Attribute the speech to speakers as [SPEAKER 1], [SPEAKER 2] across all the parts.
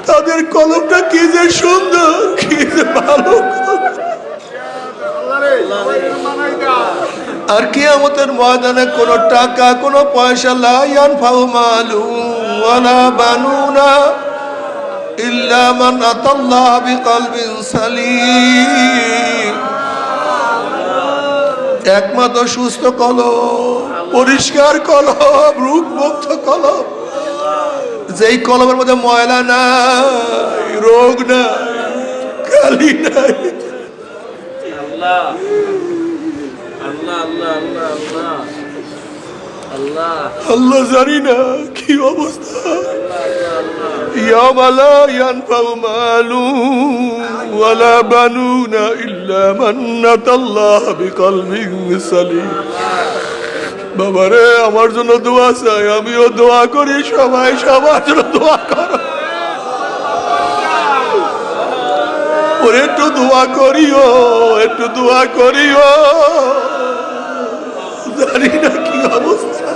[SPEAKER 1] তাদের কলমটা কি যে সুন্দর, কি যে ভালো। আর কিয়ামতের ময়দানে কোনো টাকা কোনো পয়সা লা ইয়ানফাউ মালু ওয়ালা বানুনা ইল্লা মান আতাল্লাহ বিকলবিন সালিম। একমাত্র সুস্থ কলম, পরিষ্কার কলম, রোগমুক্ত কলম, যেই কলমের মধ্যে ময়লা নাই, রোগ নাই, কালি নাই। আল্লাহ জানি না কি অবস্থা। ইয়াওমা লা ইয়ানফাউ মালু ওয়ালা বানুনা ইল্লা মান আতাল্লাহ বিকলবিন সালিম। বাবারে, আমার জন্য দোয়া চাই, আমিও দোয়া করি, সবাই সবার জন্য দোয়া করো। ওরে একটু দোয়া করিও, একটু দোয়া করিও, জানি না কি অবস্থা।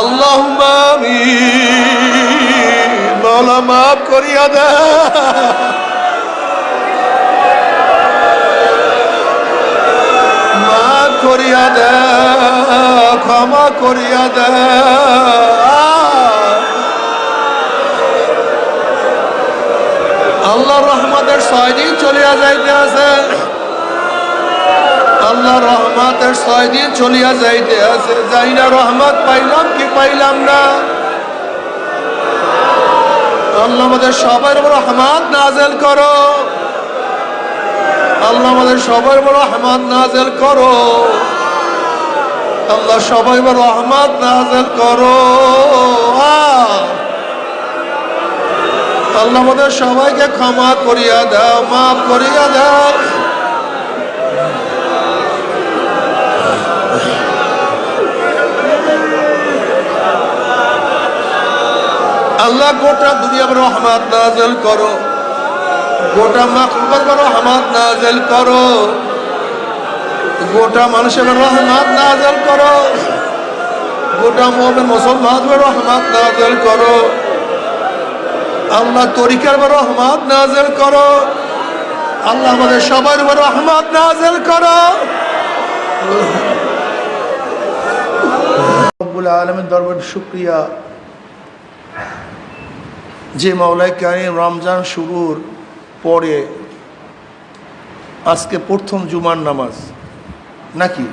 [SPEAKER 1] আল্লাহুম্মা আমিন। মাওলা মাফ করিয়া দে, মাফ করিয়া দে, ক্ষমা করিয়া দে। আল্লাহ রহমতের 6 দিন চলিয়া যাইতে আছে, আল্লাহ রহমতের 6 দিন চলিয়া যাইতে আছে। যাই না রহমত পাইলাম কি পাইলাম না। আল্লাহ আমাদের সবার উপর রহমত নাযিল করো, আল্লাহ আমাদের সবার উপর রহমত নাযিল করো, আল্লাহ সবার উপর রহমত নাযিল করো। আল্লাহ আমাদের সবাইকে ক্ষমা করিয়া দাও, মাফ করিয়া দাও। আল্লাহ গোটা দুনিয়ার রহমত নাযিল করো, গোটা মাখলুকাতের রহমত নাযিল করো, গোটা মানুষের রহমত নাযিল করো, গোটা মুমিন মুসলমানদের রহমত নাযিল করো। আল্লাহ তরিকার রহমত নাযিল করো, আল্লাহ আমাদের সবার উপর রহমত নাযিল করো। রব্বুল আলামিন দরবারে শুকরিয়া যে মাওলাই কারীম রমজান শুরুর পরে আজকে প্রথম জুমার নামাজ নাকি?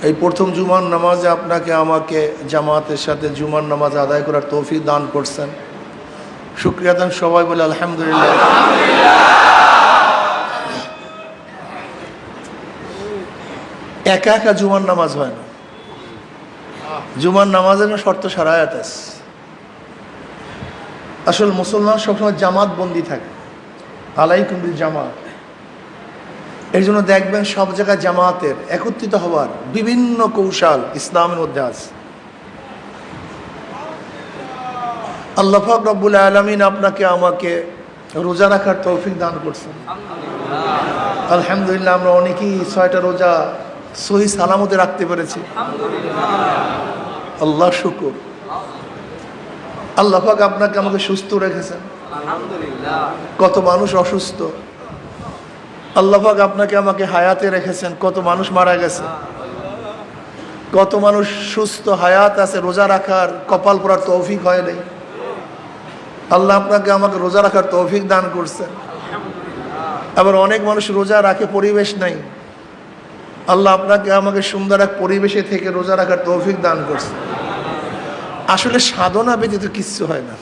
[SPEAKER 1] এই প্রথম জুমার নামাজে আপনাকে আমাকে জামাতের সাথে জুমার নামাজ আদায় করার তৌফিক দান করছেন। শুকরিয়া দান সবাই বলে আলহামদুলিল্লাহ। একা একা জুমার নামাজ হয় না, জুমার নামাজের শর্ত সারায়াত আছে। আসল মুসলমান সবসময় জামাত বন্দি থাকে, আলাইকুম বিল জামাত। এর জন্য দেখবেন সব জায়গায় জামাতের একত্রিত হওয়ার বিভিন্ন কৌশল ইসলামের মধ্যে আছে। আল্লাহ পাক রব্বুল আলামিন আপনাকে আমাকে রোজা রাখার তৌফিক দান করছেন। আলহামদুলিল্লাহ, আমরা অনেকেই 6টা রোজা সহি সালামতে রাখতে পেরেছি, আল্লাহ শুকর। আল্লাহ পাক আপনাকে আমাকে সুস্থ রেখেছেন। কত মানুষ অসুস্থ, আল্লাহ পাক আপনাকে আমাকে হায়াতে রেখেছেন। কত মানুষ মারা গেছে, কত মানুষ সুস্থ হায়াত আছে, রোজা রাখার কপাল পড়ার তৌফিক হয় নাই। আল্লাহ আপনাকে আমাকে রোজা রাখার তৌফিক দান করছেন। আবার অনেক মানুষ রোজা রাখে, পরিবেশ নাই, আল্লাহ আপনাকে আমাকে সুন্দর এক পরিবেশে থেকে রোজা রাখার তৌফিক দান করছেন। আসলে সাধনা ব্যতীত কিচ্ছু হয় না।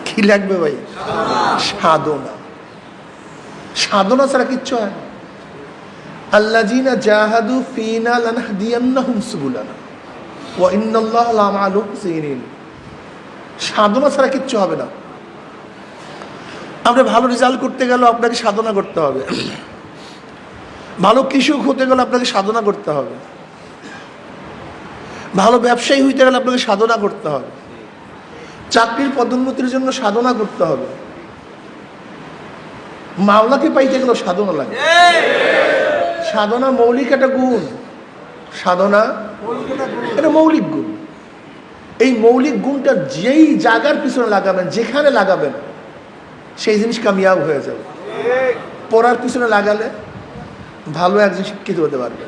[SPEAKER 1] কি লাগবে ভাই? সাধনা, সাধনা ছাড়া কিচ্ছু হয় না। আল্লাযীনা জাহাদু ফীনা লানাহদিয়ান্নাহুম সুবুলানা ওয়া ইন্নাল্লাহা লামাআল মুহসিনিন। সাধনা ছাড়া কিচ্ছু হবে না। আপনি ভালো রেজাল্ট করতে গেলে আপনাকে সাধনা করতে হবে, ভালো কৃষক হতে গেলে আপনাকে সাধনা করতে হবে, ভালো ব্যবসায়ী হইতে গেলে আপনাকে সাধনা করতে হবে, চাকরির পদোন্নতির জন্য সাধনা করতে হবে, মাওলাকে পাইতে গেলেও সাধনা লাগে। সাধনা মৌলিক একটা গুণ, সাধনা এটা মৌলিক গুণ। এই মৌলিক গুণটা যেই জায়গার পিছনে লাগাবেন, যেখানে লাগাবেন, সেই জিনিস কামিয়াব হয়ে যাবে। পড়ার পিছনে লাগালে ভালো একজন শিক্ষিত হতে পারবে,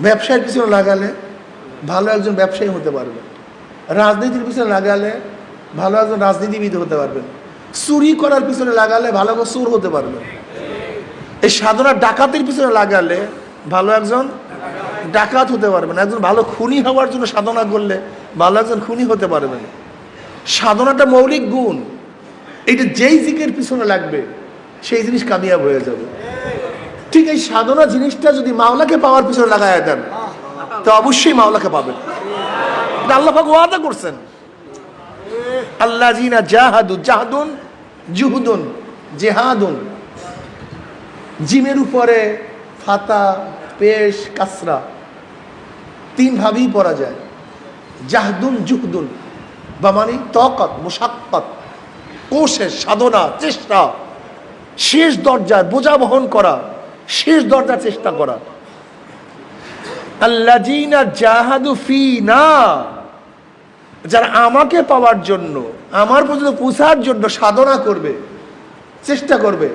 [SPEAKER 1] ব্যবসায়ের পিছনে লাগালে ভালো একজন ব্যবসায়ী হতে পারবে, রাজনীতির পিছনে লাগালে ভালো একজন রাজনীতিবিদ হতে পারবেন, চুরি করার পিছনে লাগালে ভালো একজন চোর হতে পারবেন। এই সাধনা ডাকাতির পিছনে লাগালে ভালো একজন ডাকাত হতে পারবেন। একজন ভালো খুনি হওয়ার জন্য সাধনা করলে ভালো একজন খুনি হতে পারবেন। সাধনাটা মৌলিক গুণ, এইটা যেই দিকের পিছনে লাগবে সেই জিনিস কামিয়াব হয়ে যাবে। ঠিক এই সাধনা জিনিসটা যদি মাওলাকে পাওয়ার পিছনে লাগায় দেন তো অবশ্যই মাওলাকে পাবেন। এটা আল্লাহ পাক ওয়াদা করছেন, আল্লাযিনা জাহাদু, জাহাদুন জুহুদুন, জেহাদুন, জিমের উপরে ফাতা, পেশ, কাসরা তিন ভাবেই পড়া যায়। জাহদুন জুহদুন বা মানে তাকাত, মুশাক্কাত, কোশেষ, সাধনা, চেষ্টা, শেষ দরজায় বোঝা বহন করা, শেষ দরজার চেষ্টা করা। আল্লাযিনা জাহাদু ফিনা, যারা আমাকে পাওয়ার জন্য, আমার পর্যন্ত পৌঁছার জন্য সাধনা করবে, চেষ্টা করবে,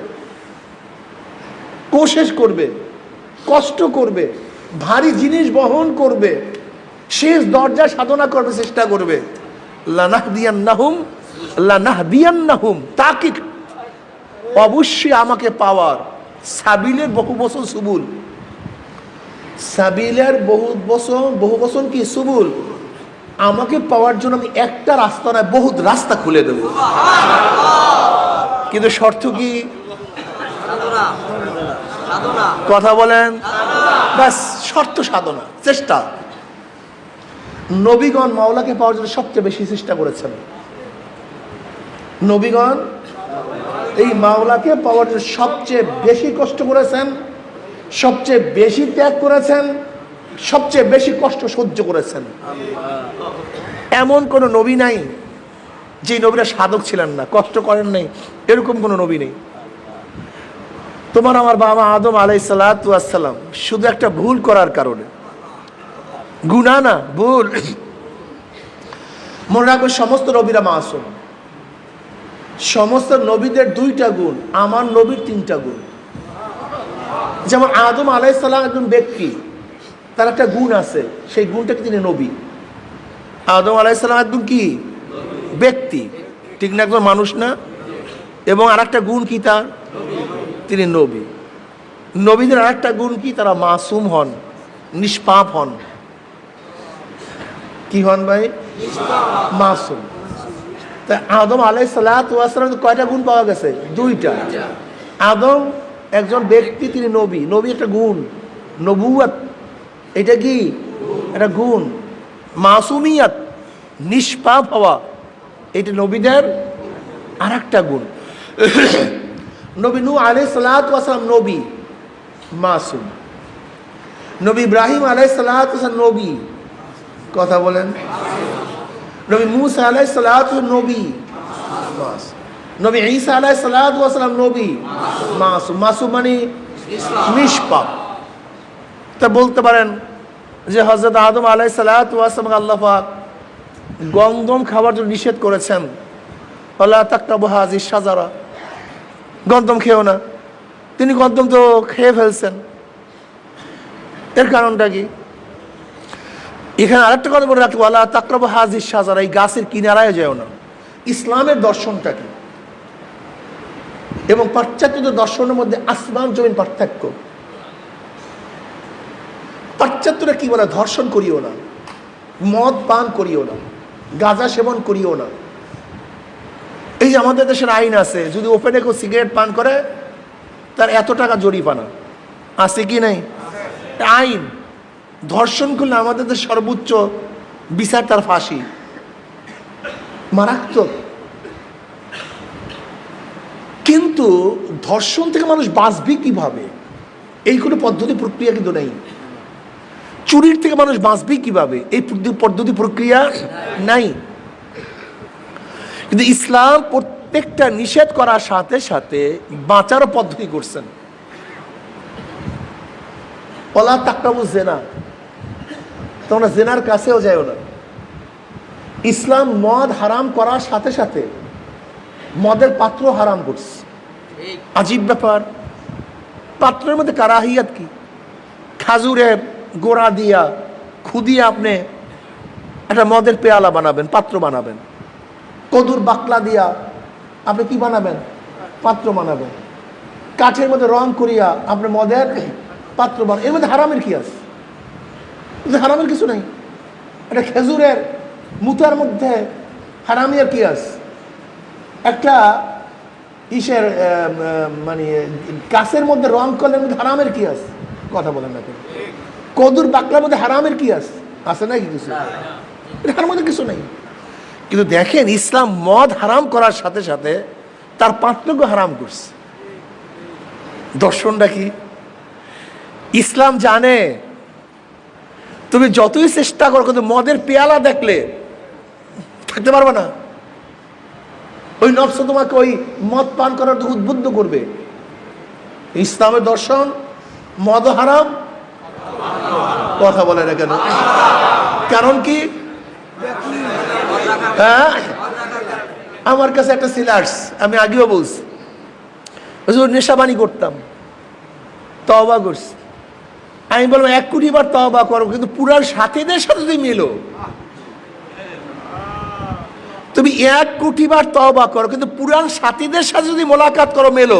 [SPEAKER 1] কোশেষ করবে, কষ্ট করবে, ভারী জিনিস বহন করবে, শেষ দরজা সাধনা করবে, চেষ্টা করবে। লানাহদিয়ান্নাহুম, লানাহদিয়ান্নাহুম তাকিদ, অবশ্যই আমাকে পাওয়ার সাবিলের বহু বচন সুবুল, সাবিলের বহু বচন কি সুবুল, আমাকে পাওয়ার জন্য আমি একটা রাস্তা নয় বহুত রাস্তা খুলে দেব। কিন্তু শর্ত কি? কথা বলেন, ব্যাস শর্ত সাধনা, চেষ্টা। নবীগণ মাওলাকে পাওয়ার জন্য সবচেয়ে বেশি চেষ্টা করেছেন। নবীগণ এই মাওলাকে পাওয়ার জন্য সবচেয়ে বেশি কষ্ট করেছেন, সবচেয়ে বেশি ত্যাগ করেছেন, সবচেয়ে বেশি কষ্ট সহ্য করেছেন। এমন কোন নবী নাই যে নবীরা সাধক ছিলেন না, কষ্ট করেন নাই, এরকম কোন নবী নেই। তোমার আমার বাবা আদম আলাইহিস সালাতু ওয়াস সালাম শুধু একটা ভুল করার কারণে, গুনাহ না, ভুল। মনে রাখবে সমস্ত নবীরা মাসুম। সমস্ত নবীদের দুইটা গুণ, আমার নবীর তিনটা গুণ। যেমন আদম আলাইহিস সালাম একজন ব্যক্তি, তার একটা গুণ আছে, সেই গুণটাকে তিনি নবী। আদম আলাইহিস সালাম একজন কি ব্যক্তি, ঠিক না, একজন মানুষ না। এবং আর একটা গুণ কি তার, তিনি নবী। নবীদের আর একটা গুণ কি, তারা মাসুম হন, নিষ্পাপ হন। কি হন ভাই? মাসুম। তা আদম আলাইহিস সালাতু ওয়াস সালাম কয়টা গুণ পাওয়া গেছে? দুইটা। আদম একজন ব্যক্তি, তিনি নবী। নবী একটা গুণ, নবুয়ত এটা কি একটা গুণ। মাসুমিয়াত, নিষ্পাপ হওয়া, এটা নবীদের আর একটা গুণ। নবী নূহ আলাইহিস সালাতু ওয়াস সালাম নবী, মাসুম। নবী ইব্রাহিম আলাইহিস সালাতু ওয়াস সালাম নবী, কথা বলেন। নবী মূসা আলাইহিস সালাতু নবী, মাসুম। নবী ঈসা আলাইহিস সালাতু ওয়াস সালাম নবী, মাসুম। মাসুম মানে নিষ্পাপ। তা বলতে পারেন যে হযরত আদম আলাইহিস সালাতু ওয়াস সালাম আল্লাহ পাক গন্ধম খাওয়ার জন্য নিষেধ করেছেন, ওয়ালা তাকরাবু হাযিহিশ শাজারা, গন্ধম খেও না। তিনি গন্ধম তো খেয়ে ফেলছেন, এর কারণটা কি? এখানে আরেকটা কথা বলে রাখি, ওয়ালা তাকরাবু হাযিহিশ শাজারা, এই গাছের কিনারায় যেও না। ইসলামের দর্শনটা কি এবং পাশ্চাত্যদের দর্শনের মধ্যে আসমান জমিন পার্থক্য। পাশ্চাত্যরা কি বলে, ধর্ষণ করিও না, মদ পান করিও না, গাঁজা সেবন করিও না। এই যে আমাদের দেশের আইন আছে, যদি ওপেনে কেউ সিগারেট পান করে তার এত টাকা জরিমানা আছে কি নাই? আইন। ধর্ষণ করলে আমাদের দেশের সর্বোচ্চ বিচার তার ফাঁসি, মারাত্মক। কিন্তু ধর্ষণ থেকে মানুষ বাঁচবে কিভাবে, এই কোনো পদ্ধতি প্রক্রিয়া কিন্তু নেই। চুরির থেকে মানুষ বাঁচবে কিভাবে, এই পদ্ধতি প্রক্রিয়া নাই। কিন্তু ইসলাম প্রত্যেকটা নিষেধ করার সাথে সাথে বাঁচারও পদ্ধতি করছেন। ওয়ালা তাকরাবু জিনা, তোমরা জেনার কাছেও যাও না। ইসলাম মদ হারাম করার সাথে সাথে মদের পাত্র হারাম করছে। আজীব ব্যাপার। পাত্রের মধ্যে কারাহিয়াত কি? খাজুরের গোড়া দিয়া খুদিয়ে আপনি একটা মদের পেয়ালা বানাবেন, পাত্র বানাবেন। কদুর বাকলা দিয়া আপনি কি বানাবেন? পাত্র বানাবেন। কাঠের মধ্যে রং করিয়া আপনি মদের পাত্র বানাবেন। এর মধ্যে হারামের কি আছে? হারামের কিছু নেই। একটা খেজুরের মুতার মধ্যে হারামের কি আছে? একটা ইসের মানে গাছের মধ্যে রং করলে মধ্যে হারামের কি আছে? কথা বলেন না কেন? কদুর বাকলার মধ্যে হারামের কি আছে? আছে নাকি কিছু? এটার মধ্যে কিছু নেই। কিন্তু দেখেন, ইসলাম মদ হারাম করার সাথে সাথে তার পাত্রকে হারাম করছে। দর্শনটা কি? ইসলাম জানে তুমি যতই চেষ্টা করো, কিন্তু মদের পেয়ালা দেখলে থাকতে পারবে না। ওই নফস তোমাকে ওই মদ পান করার উদ্বুদ্ধ করবে। ইসলামের দর্শন মদ হারাম। কথা বলে না কেন? কারণ কি? হ্যাঁ, আমার কাছে একটা সিলার্স, আমি আগেও বলছি, নেশাবানি করতাম, তওবা করছি। আমি বলবো 1 কোটি বার তওবা করো, কিন্তু পুরার সাথীদের সাথে তুমি মেলো। তুমি 1 কোটি বার তওবা করো, কিন্তু পুরান সাথীদের সাথে যদি মোলাকাত করো, মেলো,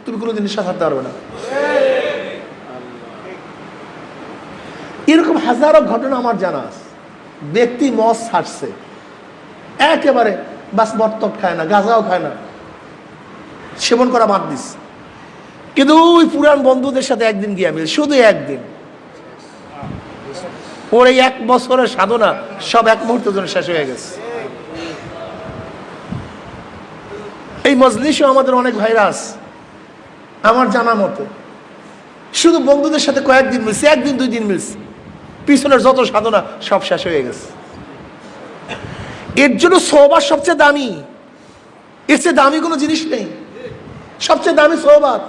[SPEAKER 1] তুমি কোনোদিন নেশা ছাড়তে পারবে না। এরকম হাজারো ঘটনা আমার জানা আছে। ব্যক্তি মদ ছাড়ছে, একেবারে বাস মর্তক খায় না, গাঁজাও খায় না, সেবন করা বাদ দিস, কিন্তু ওই পুরান বন্ধুদের সাথে একদিন গিয়ে মিল, শুধু একদিন, ওর এই 1 বছরের সাধনা সব 1 মুহূর্তের জন্য শেষ হয়ে গেছে। এই মজলিসও আমাদের অনেক ভাইরাস আমার জানা মতো, শুধু বন্ধুদের সাথে কয়েকদিন মিলছে, 1 দিন 2 দিন মিলছে, পিছনের যত সাধনা সব শেষ হয়ে গেছে। এর জন্য সোহবাত সবচেয়ে দামি। এর চেয়ে দামি কোনো জিনিস নেই। সবচেয়ে দামি সোহবাত।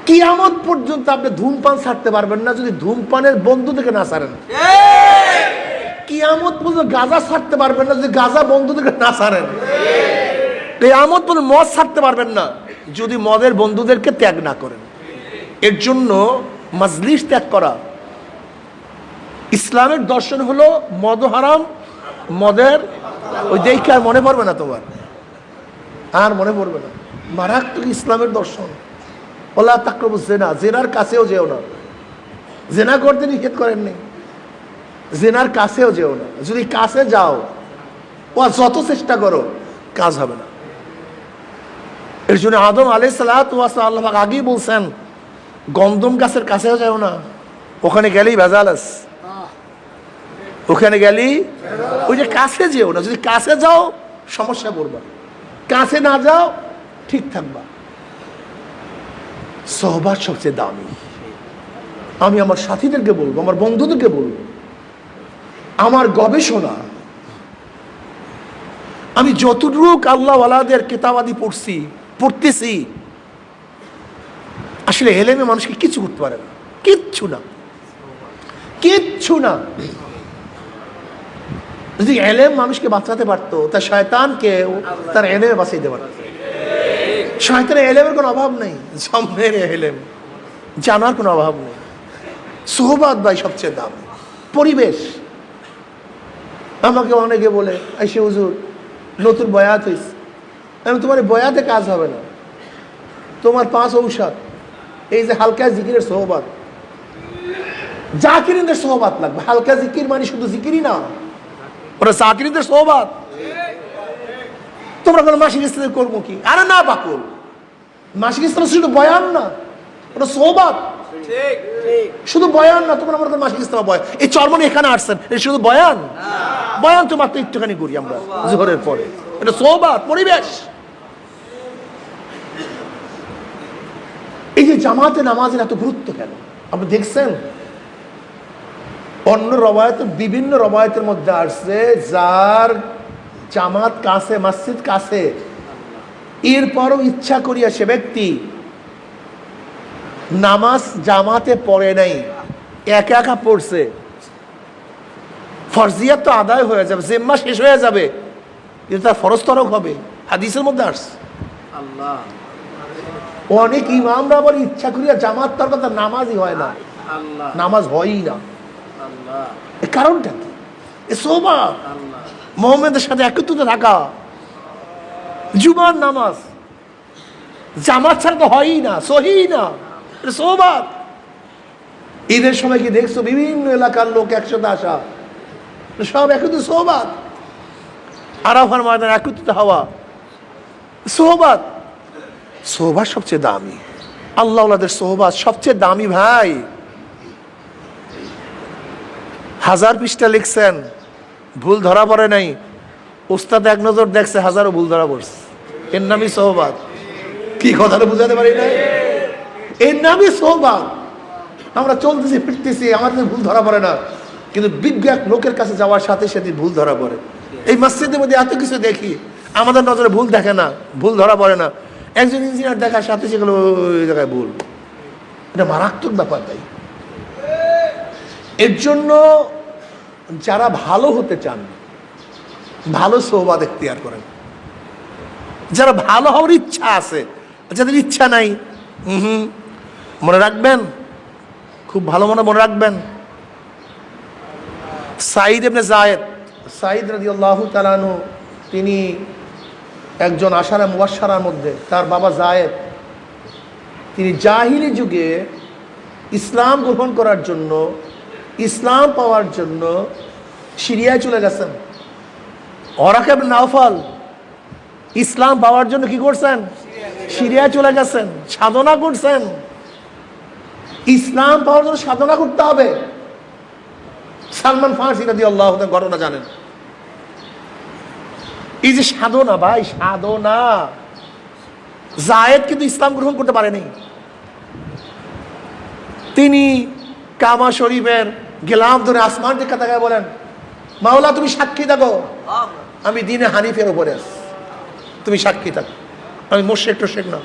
[SPEAKER 1] কিয়ামত পর্যন্ত আপনি ধূমপান ছাড়তে পারবেন না যদি ধূমপানের বন্ধু থেকে না ছাড়েন। কিয়ামত পর্যন্ত গাঁজা ছাড়তে পারবেন না যদি গাঁজা বন্ধু থেকে না ছাড়েন। কিয়ামত পর্যন্ত মদ ছাড়তে পারবেন না যদি মদের বন্ধুদেরকে ত্যাগ না করেন। এর জন্য মজলিস ত্যাগ করা। ইসলামের দর্শন হলো মদ হারাম, মদের ওই দেখে আর মনে পড়বে না, তোমার আর মনে পড়বে না। মারাত্মক ইসলামের দর্শন। ওলা তাকরাবু জেনা, জেনার কাছেও যেও না। জেনা করতে নিষেধ করেননি, জেনার কাছেও যেও না। যদি কাছে যাও, ও যত চেষ্টা করো, কাজ হবে না। এর জন্য আদম আলাইহিস সালাতু ওয়াস সালাম আল্লাহ পাক আগেই বলছেন, গন্ধম গাছের কাছেও যাও না, ওখানে গেলেই ভেজাল আছে, ওখানে গেলেই ওই যে কাছে যেও না। যদি কাছে যাও সমস্যা পড়বা, কাছে না যাও ঠিক থাকবা। সোহবাত সবচেয়ে দামি। আমি আমার সাথীদেরকে বলবো, আমার বন্ধুদেরকে বলবো, আমার গবেষণা, আমি যতটুকু আল্লাহওয়ালাদের কিতাবাদি পড়তেছি, আসলে এলেমে মানুষকে কিছু করতে পারে না, কিচ্ছু না, কিচ্ছু না। যদি এলেম মানুষকে বাঁচাতে পারতো, তা শয়তানকে তার এলেমে বাঁচাইতে পারত। শয়তানের এলেমের কোনো অভাব নেই, জন্মের এলেম জানার কোনো অভাব নেই। সোহবাত ভাই সবচেয়ে দাম। পরিবেশ। আমাকে অনেকে বলে, আইসে হুজুর নতুন বয়াত হয়েছে, আমি তোমার বয়াতে কাজ হবে না, তোমার 5 ঔষধ, এই যে হালকা জিকিরের সোহবাত, জাকিরিনদের সোহবাত লাগবে। হালকা জিকির মানে শুধু জিকিরই না, ওরা জাকিরিনদের সোহবাত। তোমরা কোনো মাসিক স্থানে করবো কি? আরে না বাকুল, মাসিক স্থানে শুধু বয়ান না, ওটা সোহবাত। শুধু বয়ান না, তোমরা আমার মাসিক ইস্তেমা বয়ান, এই চরমনি এখানে আসছেন, এটা শুধু বয়ান? বয়ান তো মাত্র একটুখানি করি আমরা জোহরের পরে, এটা সোহবাত, পরিবেশ। এই যে জামাতে নামাজের এত গুরুত্ব কেন আপনি দেখছেন? অন্য রবায়তের, বিভিন্ন রবায়তের মধ্যে আসছে, যার জামাত কাছে, মসজিদ কাছে, এরপরও ইচ্ছা করিয়া সে ব্যক্তি নামাজ জামাতে পড়ে নাই, একা একা পড়ছে, ফরজিয়াত তো আদায় হয়ে যাবে, জিম্মা শেষ হয়ে যাবে, কিন্তু তার ফরজ তরক হবে। হাদিসের মধ্যে আসছে।
[SPEAKER 2] আল্লাহ
[SPEAKER 1] অনেক ইমামরা বলে ইচ্ছা করিয়া জামাত তার কথা নামাজই হয় না,
[SPEAKER 2] আল্লাহ
[SPEAKER 1] নামাজ হয়ই না।
[SPEAKER 2] আল্লাহ
[SPEAKER 1] এর কারণটা কি? এ সোহবাত,
[SPEAKER 2] আল্লাহ
[SPEAKER 1] মোহাম্মদের সাথে একত্রিত থাকা, জুমার নামাজ জামাত ছাড়া তো হয়ই না, সহিই না, এটা সোহবাত। ঈদের সময় কি দেখছো বিভিন্ন এলাকার লোক একসাথে আসা, সব একত্রিত সোহবাত। আরাফার ময়দানে একত্রিত হওয়া সোহবাত। সোহবাত সবচেয়ে দামি, আল্লাহওয়ালাদের সোহবাত সবচেয়ে দামি ভাই। 1000 পৃষ্ঠা লিখছেন, ভুল ধরা পড়ে নাই, ওস্তাদ এক নজর দেখছে, 1000ও ভুল ধরা পড়ছে। এর নামই সোহবাত। কি কথাটা বুঝাতে পারি না? এর নামই সোহবাত। আমরা চলতেছি ফিরতেছি, আমাদের ভুল ধরা পড়ে না, কিন্তু বিজ্ঞ এক লোকের কাছে যাওয়ার সাথে সাথে ভুল ধরা পড়ে। এই মসজিদের মধ্যে এত কিছু দেখি, আমাদের নজরে ভুল দেখে না, ভুল ধরা পড়ে না। একজন ইঞ্জিনিয়ার দেখার সাথে সেগুলো ওই জায়গায় ভুল। এটা মারাত্মক ব্যাপার। তাই এর জন্য যারা ভালো হতে চান, ভালো সোহবাত এখতিয়ার করেন। যারা ভালো হওয়ার ইচ্ছা আছে, যাদের ইচ্ছা নাই, মনে রাখবেন, খুব ভালো মনে রাখবেন, সাঈদ ইবনে যায়েদ, সাঈদ রাদিয়াল্লাহু তাআলা আনহু, তিনি একজন আশারা মুবাশশারার মধ্যে, তার বাবা যায়েদ, তিনি জাহিলি যুগে ইসলাম গ্রহণ করার জন্য, ইসলাম পাওয়ার জন্য সিরিয়ায় চলে গেছেন। ওয়ারাকা ইবনে নাওফাল ইসলাম পাওয়ার জন্য কি করছেন? সিরিয়ায় চলে গেছেন, সাধনা করছেন। ইসলাম পাওয়ার জন্য সাধনা করতে হবে। সালমান ফারসি রাদিয়াল্লাহু তাআলা ঘটনা জানেন। এই যে সাধনা ভাই, সাধনা, যায়েদ কিন্তু ইসলাম গ্রহণ করতে পারেনি। তিনি কাবা শরীফের গেলাম ধরে আসমান দিকে তাকায় বলেন, মাওলা তুমি সাক্ষী থাকো, আমি দিনে হানিফের উপরে আছি, তুমি সাক্ষী থাকো, আমি মোশেক টোশেক না,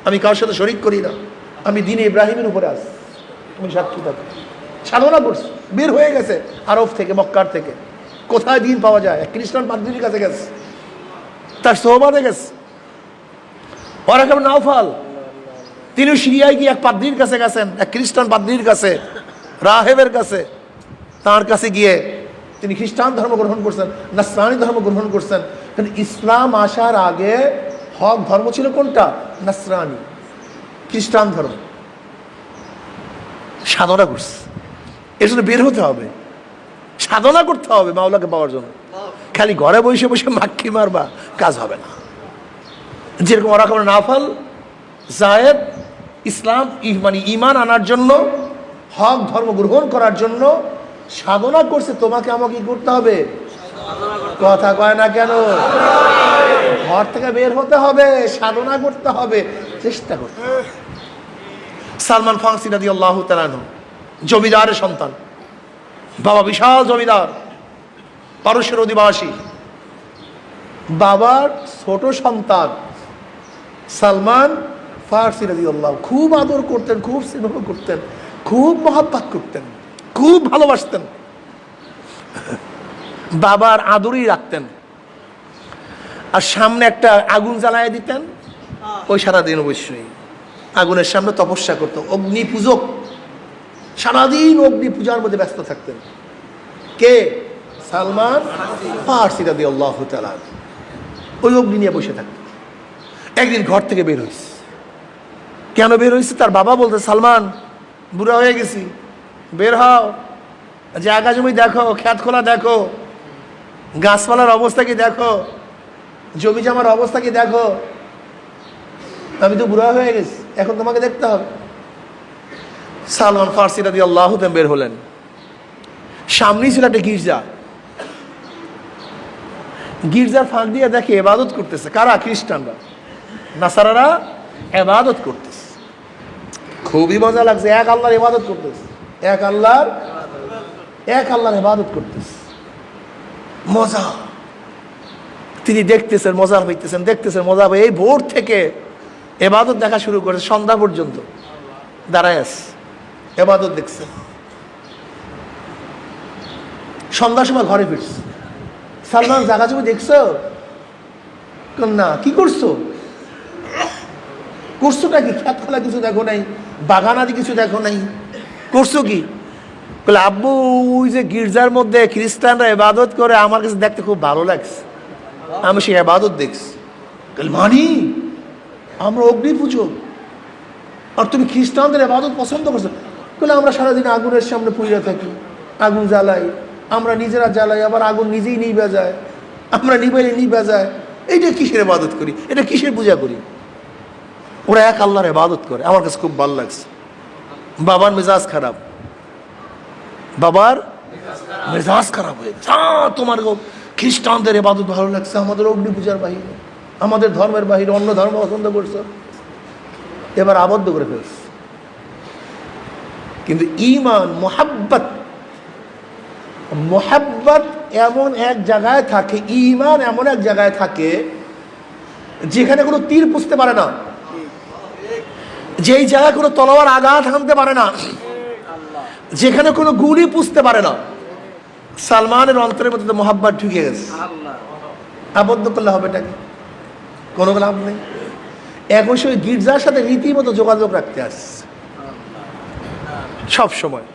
[SPEAKER 1] আমি কারোর সাথে শরিক করি না, আমি দিনে ইব্রাহিমের উপরে আছি, তুমি সাক্ষী থাকো। সাধনা করছে, বের হয়ে গেছে আরব থেকে, মক্কার থেকে। কোথায় দিন পাওয়া যায়? এক খ্রিস্টান পাদ্রীর কাছে গেছে, তার সোহবাতে গেছে। ওয়ারাকা ইবনে নাওফাল তিনি সিরিয়ায় গিয়ে এক পাদ্রীর কাছে গেছেন, এক খ্রিস্টান পাদ্রীর কাছে, রাহেবের কাছে। তার কাছে গিয়ে তিনি খ্রিস্টান ধর্ম গ্রহণ করছেন, নাসরানি ধর্ম গ্রহণ করছেন। কিন্তু ইসলাম আসার আগে হক ধর্ম ছিল কোনটা? নাসরানি, খ্রিস্টান ধর্ম। সাধনা করছে, এর জন্য বের হতে হবে, সাধনা করতে হবে মাওলাকে পাওয়ার জন্য। খালি ঘরে বসে বসে মাক্কি মারবা, কাজ হবে না। যেরকম ওরা কেমন নাওফাল, যায়েদ ইসলাম মানে ঈমান আনার জন্য, হক ধর্ম গ্রহণ করার জন্য সাধনা করছে। তোমাকে আমাকে কি করতে হবে? কথা কয় না কেন? ঘর থেকে বের হতে হবে, সাধনা করতে হবে, চেষ্টা করতে হবে। সালমান ফারসি রাদিয়াল্লাহু তাআলা আনহু জমিদারের সন্তান, বাবা বিশাল জমিদার, পারস্যের অধিবাসী। বাবার ছোট সন্তান সালমান ফারসি রাদিয়াল্লাহু খুব আদর করতেন, খুব স্নেহ করতেন, খুব মহব্বত করতেন, খুব ভালোবাসতেন, বাবার আদরই রাখতেন। আর সামনে একটা আগুন জ্বালায় দিতেন, ওই সারাদিন অবশ্যই আগুনের সামনে তপস্যা করতো, অগ্নি পূজক, সারাদিন অগ্নি পূজার মধ্যে ব্যস্ত থাকতেন। কে? সালমান ফারসি রাদিয়াল্লাহু তাআলা। ওই অগ্নি নিয়ে বসে থাকতেন। একদিন ঘর থেকে বের হয়েছে। কেন বের হয়েছে? তার বাবা বলতে, সালমান বুড়া হয়ে গেছি, বের হও, জায়গা জমি দেখো, খেত খোলা দেখো, গাছপালার অবস্থা কি দেখো, জমি জমার অবস্থা কি দেখো, আমি তো বুড়া হয়ে গেছি, এখন তোমাকে দেখতে হবে। সালমান ফারসি রাদিয়াল্লাহু তাআলা বের হলেন। সামনেই ছিল একটা গির্জা, গির্জার ফাঁক দিয়ে দেখে ইবাদত করতেছে কারা? খ্রিস্টানরা, নাসারারা ইবাদত করতেছে। খুবই মজা লাগছে, এক আল্লাহর ইবাদত করতেছে, এক আল্লাহর ইবাদত করতেছে, মজা। তিনি দেখতেছেন, মজা হইতেছেন, দেখতেছেন, মজা হবে। এই ভোর থেকে ইবাদত দেখা শুরু করেছে, সন্ধ্যা পর্যন্ত দাঁড়ায় আছে, ইবাদত দেখছেন। সন্ধ্যার সময় ঘরে ফিরছে। সালমান জাগা জমি দেখছো? না। কি করছো? করছোটা কি? খেত খোলা কিছু দেখো নাই, বাগান আদি কিছু দেখো নাই, করছো কি? বলে আব্বু ওই যে গির্জার মধ্যে খ্রিস্টানরা ইবাদত করে, আমার কাছে দেখতে খুব ভালো লাগছে, আমি সেই ইবাদত দেখছি। মানি আমরা অগ্নি পুজো আর তুমি খ্রিস্টানদের ইবাদত পছন্দ করছো? বলে আমরা সারাদিন আগুনের সামনে পুড়িয়ে থাকি, আগুন জ্বালাই, আমরা নিজেরা জ্বালাই, আবার আগুন নিজেই নিভে যায়, আমরা নিবাইলে নিভে যায়। এইটা কিসের ইবাদত করি? এটা কিসের পূজা করি? ওরা এক আল্লাহর ইবাদত করে। আমার কাছে খুব ভালো লাগছে। বাবার মেজাজ খারাপ, বাবার মেজাজ খারাপ হয়ে গেছে। তোমার খ্রিস্টানদের ইবাদত ভালো লাগছে, আমাদের অগ্নি পূজার বাহিরে, আমাদের ধর্মের বাহিরে অন্য ধর্ম পছন্দ করছো, এবার আবদ্ধ করে ফেলছে। কিন্তু ঈমান, মোহাব্বত এমন এক জায়গায় থাকে, ঈমান এমন এক জায়গায় থাকে যেখানে কোনো তীর পুষতে পারে না, যেই জায়গায় কোনো তলোয়ার আঘাত হানতে পারে না, যেখানে কোনো গুলি পুষতে পারে না। সালমানের অন্তরের মধ্যে মোহাব্বত ঢুকে গেছে। আবদ্ধ করলে হবে এটা কি? কোনো লাভ নেই। এখন সে গির্জার সাথে রীতিমতো যোগাযোগ রাখতে আসছে সব সময়।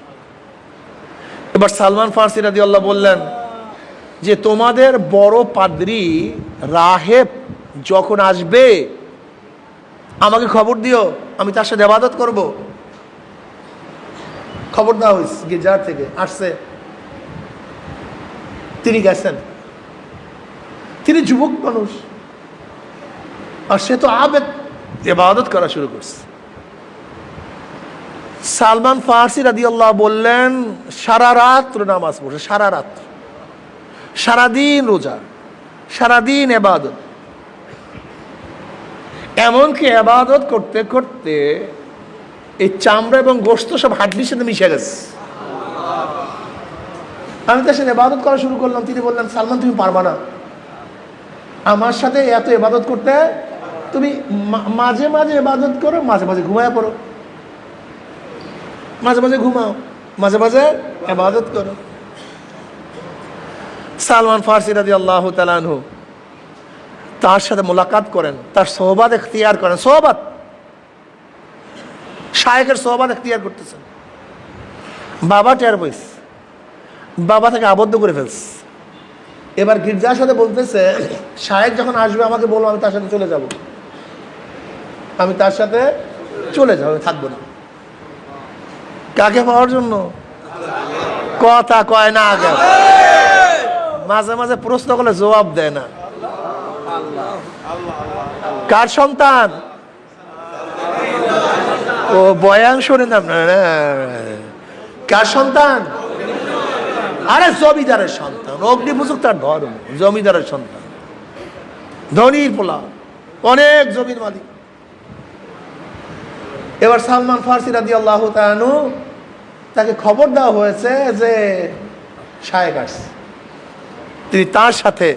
[SPEAKER 1] এবার সালমান ফার্সি রাদিয়াল্লাহু বললেন যে তোমাদের বড় পাদ্রী রাহেব যখন আসবে আমাকে খবর দিও, আমি তার সাথে ইবাদত করব। খবর দেওয়া হয়েছে, গির্জার থেকে আসছে, তিনি গেছেন। তিনি যুবক মানুষ আর সে তো আবেদ, ইবাদত করা শুরু করছে। সালমান ফার্সি রাদিয়াল্লাহু বললেন সারা রাত নামাজ পড়ছে, সারা রাত, সারাদিন রোজা, সারাদিন ইবাদত। এমনকি ইবাদত করতে করতে এই চামড়া এবং গোশত সব হাড্ডির সাথে মিশে গেছে। আমি তার সাথে ইবাদত করা শুরু করলাম। তিনি বললেন সালমান তুমি পারবা না আমার সাথে এত ইবাদত করতে, তুমি মাঝে মাঝে ইবাদত করো, মাঝে মাঝে ঘুমায় পড়ো, মাঝে মাঝে ঘুমাও, মাঝে মাঝে ইবাদত করো। সালমান ফার্সি রাদিয়াল্লাহু তাআলা আনহু তার সাথে মোলাকাত করেন, তার সোহবাত এখতিয়ার করেন। সোহবাত, শায়েখের সোহবাত এখতিয়ার করতেছেন। বাবা টের পাইছে, বাবা তাকে আবদ্ধ করে ফেলছে। এবার গির্জার সাথে বলতেছে শায়েখ যখন আসবে আমাকে বলো, আমি তার সাথে চলে যাব, আমি তার সাথে চলে যাবো, থাকবো না। কাকে পাওয়ার জন্য? কথা কয় না আগে, মাঝে মাঝে প্রশ্ন করলে জবাব দেয় না। কার সন্তান? ও বয়ান শোনেন আপনারা? কার সন্তান? আরে জমিদারের সন্তান। অগ্নিপূজক তার ধর্ম, জমিদারের সন্তান, ধনীর পোলা, অনেক জমির মালিক। এবার সালমান ফার্সি রাদিয়াল্লাহু তাআলা আনহু তাকে খবর দেওয়া হয়েছে যে শায়েখ আসছে। তিনি তার সাথে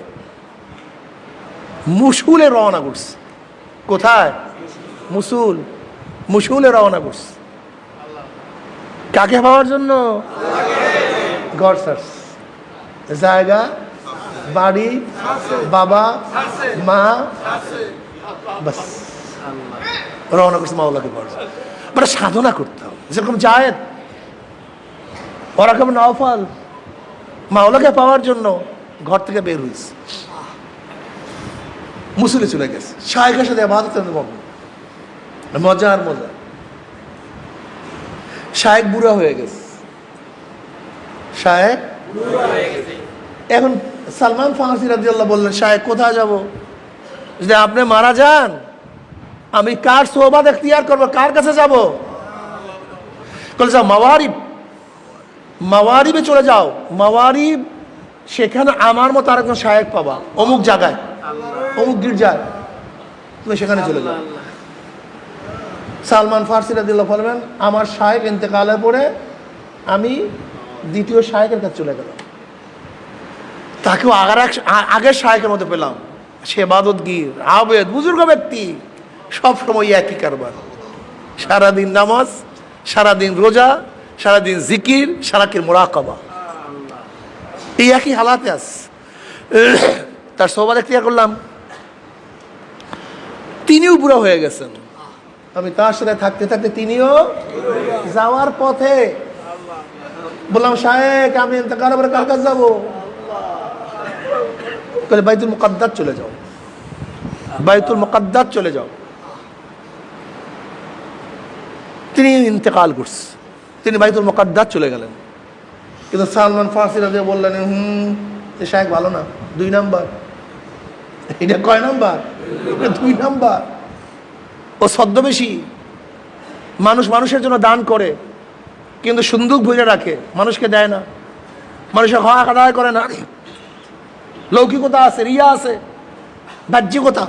[SPEAKER 1] মুসুলে রওনা করছে। কোথায়? মুসুলে রওনা করছে। কাকে পাওয়ার জন্য? ঘর সার্চ, জায়গা, বাড়ি, বাবা, মা, বাস রওনা করছে মাওলাকে পাওয়ার জন্য। মানে সাধনা করতে হবে, যেরকম জায়েদ, ওরা কেমন নওফাল মাওলাকে পাওয়ার জন্য ঘর থেকে বের হয়েছে, মুসুলে চলে গেছে। শায়েখের সাথে ইবাদত মজা আর মজা। শায়েখ বুড়া হয়ে গেছে, শায়েখ এখন সালমান ফার্সি রাদিয়াল্লাহু বললেন শায়েখ কোথায় যাব? যদি আপনি মারা যান আমি কার সোহবাত এখতিয়ার করবো, কার কাছে যাব? যাও মাওয়ারিবে চলে যাও, মাওয়ারিব, সেখানে আমার মতো আরেকজন শায়েখ পাবা, অমুক জায়গায়, অমুক গির্জায়, তুমি সেখানে চলে যাও। সালমান ফার্সি রাদিয়াল্লাহু বলবেন আমার শায়েখ ইন্তেকালের পরে আমি দ্বিতীয় শায়েখের কাছে চলে গেলাম, তাকেও আগের শায়েখের মতো পেলাম। সে ইবাদতগীর, আবেদ, বুজুর্গ ব্যক্তি, সব সময় একই কারবার, সারাদিন নামাজ, সারাদিন রোজা, সারাদিন জিকির, সারাদিন মুরাকাবা। এই একই হালাতে আস। তার সোহবত এখতিয়ার করলাম, তিনিও বুড়া হয়ে গেছেন, আমি তার সাথে থাকতে থাকতে তিনিও যাওয়ার পথে বললাম, শায়েখ আমি ইন্তেকালের পরে কার কাছে যাবো? বাইতুল মুকাদ্দাস চলে যাও, বাইতুল মুকাদ্দাস চলে যাও। তিনি ইন্তেকাল করছে, তিনি বাইতুল মুকাদ্দাস চলে গেলেন। কিন্তু সালমান ফার্সি রাদিয়াল্লাহু বললেন, এ শায়েখ ভালো না, 2 নাম্বার। এটা কয় নাম্বার? 2 নাম্বার। ও ছদ্মবেশী, মানুষের জন্য দান করে কিন্তু সুন্দর ভুলে রাখে, মানুষকে দেয় না, মানুষের হক আদায় করে না। লৌকিকতা আছে, রিয়া আছে, বাহ্যিকতা,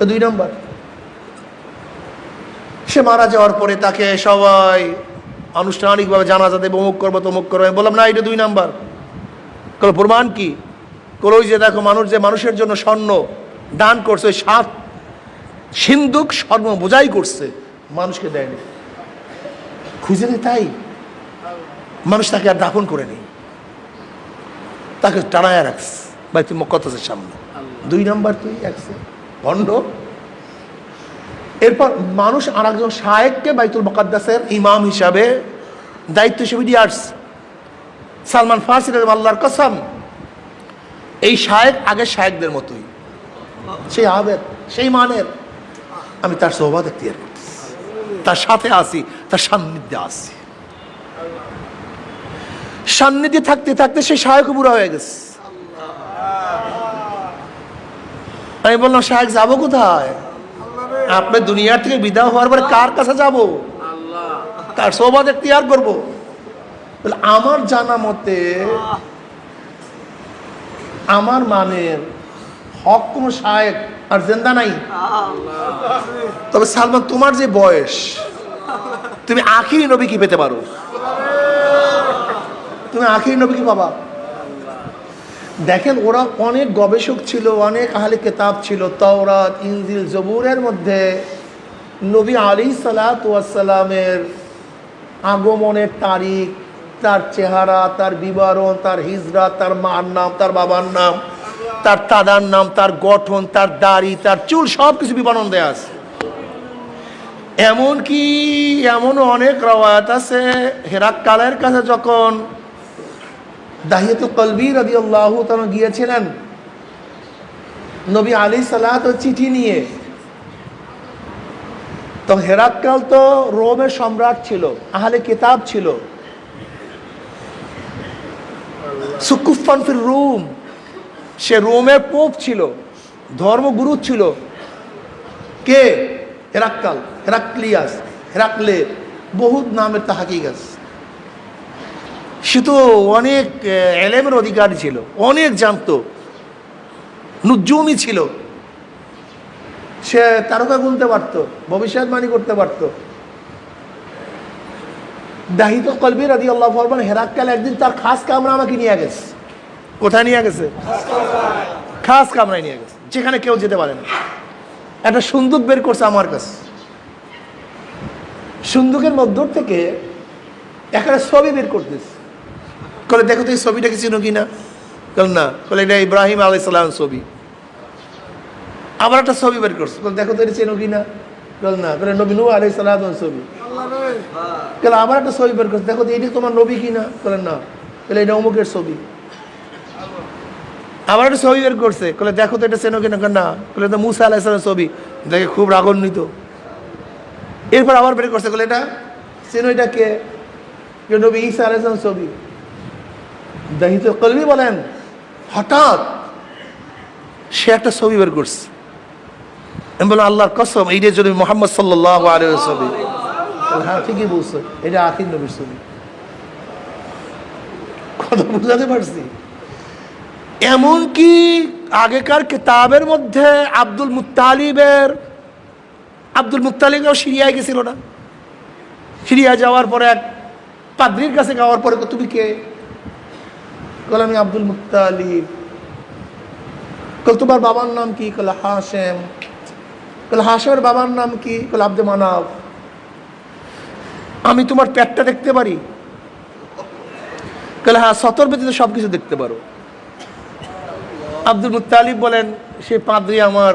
[SPEAKER 1] 2 নাম্বার। সে মারা যাওয়ার পরে তাকে সবাই আনুষ্ঠানিকভাবে জানাজা দেবে, অমুক করবো তমুক করবো। আমি বললাম, না, এটা 2 নাম্বার। কল প্রমাণ কি? কল ওই যে দেখো, মানুষ যে মানুষের জন্য স্বর্ণ দান করছে, ওই 7 সিন্ধুক স্বর্ণ বোঝাই করছে, মানুষকে দেয়নি, খুঁজে নেই, তাই মানুষ তাকে আর দাফন করে নেই, তাকে টানায় রাখছে বাইতুল মুকাদ্দাসের সামনে। 2 নাম্বার তুই একসে ভণ্ড। এরপর মানুষ আর একজন শায়েখকে বাইতুল মুকাদ্দাসের ইমাম হিসাবে দায়িত্ব হিসেবে দিয়ে আসছে। সালমান ফার্সি আল্লাহর কসম, এই শায়েখ আগের শায়েখদের মতোই, সেই আবেদ, সেই মানের। আমি তার সোহবত এখতিয়ার করতেছি, তার সাথে আসি, তার সান্নিধ্যে আসি। সান্নিধ্যে থাকতে থাকতে সেই শায়েখ বুড়া হয়ে গেছে। আমি বললাম, শায়েখ যাবো কোথায়? আপনি দুনিয়ার থেকে বিদায় হওয়ার পরে কার কাছে যাব? তার সোহবত এখতিয়ার করবো। আমার জানা মতে আমার মানের হক কোন শায়েখ আর জিন্দা নাই। তবে সালমান, তোমার যে বয়স, তুমি আখিরি নবী কি পেতে পারো? তুমি আখিরি নবী কি পাবা? দেখেন, ওরা অনেক গবেষক ছিল, অনেক আহলে কিতাব ছিল। তাওরাত, ইনজিল, জবুরের মধ্যে নবী আলাইহিসসালাতু ওয়াসসালামের আগমনের তারিখ, তার চেহারা, তার বিবরণ, তার হিজরত, তার মার নাম, তার বাবার নাম, তার দাদার নাম, তার গঠন, তার দাড়ি, তার চুল, সব কিছু বিবরণ দেয়া আছে। এমনকি এমনও অনেক রওয়ায়াত আছে, হেরাক্কালের কাছে যখন দাহিয়াতুল কলবি রাদিয়াল্লাহু তাআলা গিয়েছিলেন নবী আলাইহিস সালাতু চিঠি নিয়ে, তো হেরাক্কাল তো রোমের সম্রাট ছিল, আহলে কিতাব ছিল, সুকুফান ফির রোম, সে রোমের পোপ ছিল, ধর্মগুরু ছিল। কে? হেরাক্কাল, হেরাক্লিয়াস, হেরাক্লে, বহুত নামের তাহাকিক আছে। সে তো অনেক এলেমের অধিকারী ছিল, অনেক জানতো, নুজ্জুমি ছিল, সে তারকা গুনতে পারত, ভবিষ্যৎবাণী করতে পারত। দাহিয়াতুল কলবি রাদিয়াল্লাহু আনহু, হেরাক্কাল একদিন তার খাস কামরা আমাকে নিয়ে গেছে। কোথায় নিয়ে গেছে? খাস কামরায় নিয়ে গেছে, যেখানে কেউ যেতে পারে না। একটা সুন্দুক বের করছে আমার কাছে, সুন্দুকের মধ্য থেকে একটা ছবি বের করতেছে। বলে, দেখো তো এই ছবিটা কি চিনো কিনা? বল না। বলে, এটা ইব্রাহিম আলাইহিস সালামের ছবি। আবার একটা ছবি বের করছে। বলে, দেখো তো এটা চিনো কিনা? বল না। বলে, নবী নূহ আলাইহিস সালামের ছবি। বলে, আবার একটা ছবি বের করছে। দেখো তো এটি তোমার নবী কিনা? বলে, না। বলে, এটা অমুকের ছবি। আবার একটা ছবি বের করছে। বলে, দেখো তো এটা চেনো কিনা? না। বলে, এটা মুসা আলাইহিস সালামের ছবি। দেখে খুব রাগান্বিত। এরপর আবার বের করছে। বলে, এটা চেনো, এটা কে? নবী ঈসা আলাইহিস সালামের ছবি। দাহিয়াতুল কলবি বলেন, হঠাৎ সে একটা ছবি বের করছে। আমি বললাম, আল্লাহর কসম, এইটা যদি মুহাম্মদ সাল্লাল্লাহু আলাইহি ওয়াসাল্লাম। হ্যাঁ, ঠিকই বলছো, এটা আখির নবীর ছবি। কথা বুঝাতে পারছি? এমনকি আগেকার কিতাবের মধ্যে আব্দুল মুত্তালিবও সিরিয়ায় গেছিল না? সিরিয়া যাওয়ার পরে এক পাদ্রীর কাছে যাওয়ার পরে, তুমি কে? বলে, আমি আব্দুল মুত্তালিব। বলে, তোমার বাবার নাম কি? বলে, হাশেম। বলে, হাশেমের বাবার নাম কি? বলে, আব্দে মানাফ। আমি তোমার পেটটা দেখতে পারি? বলে হ্যাঁ, সতর ব্যতীত সব কিছু দেখতে পারো। আব্দুল মুত্তালিব বলেন, সে পাদ্রী আমার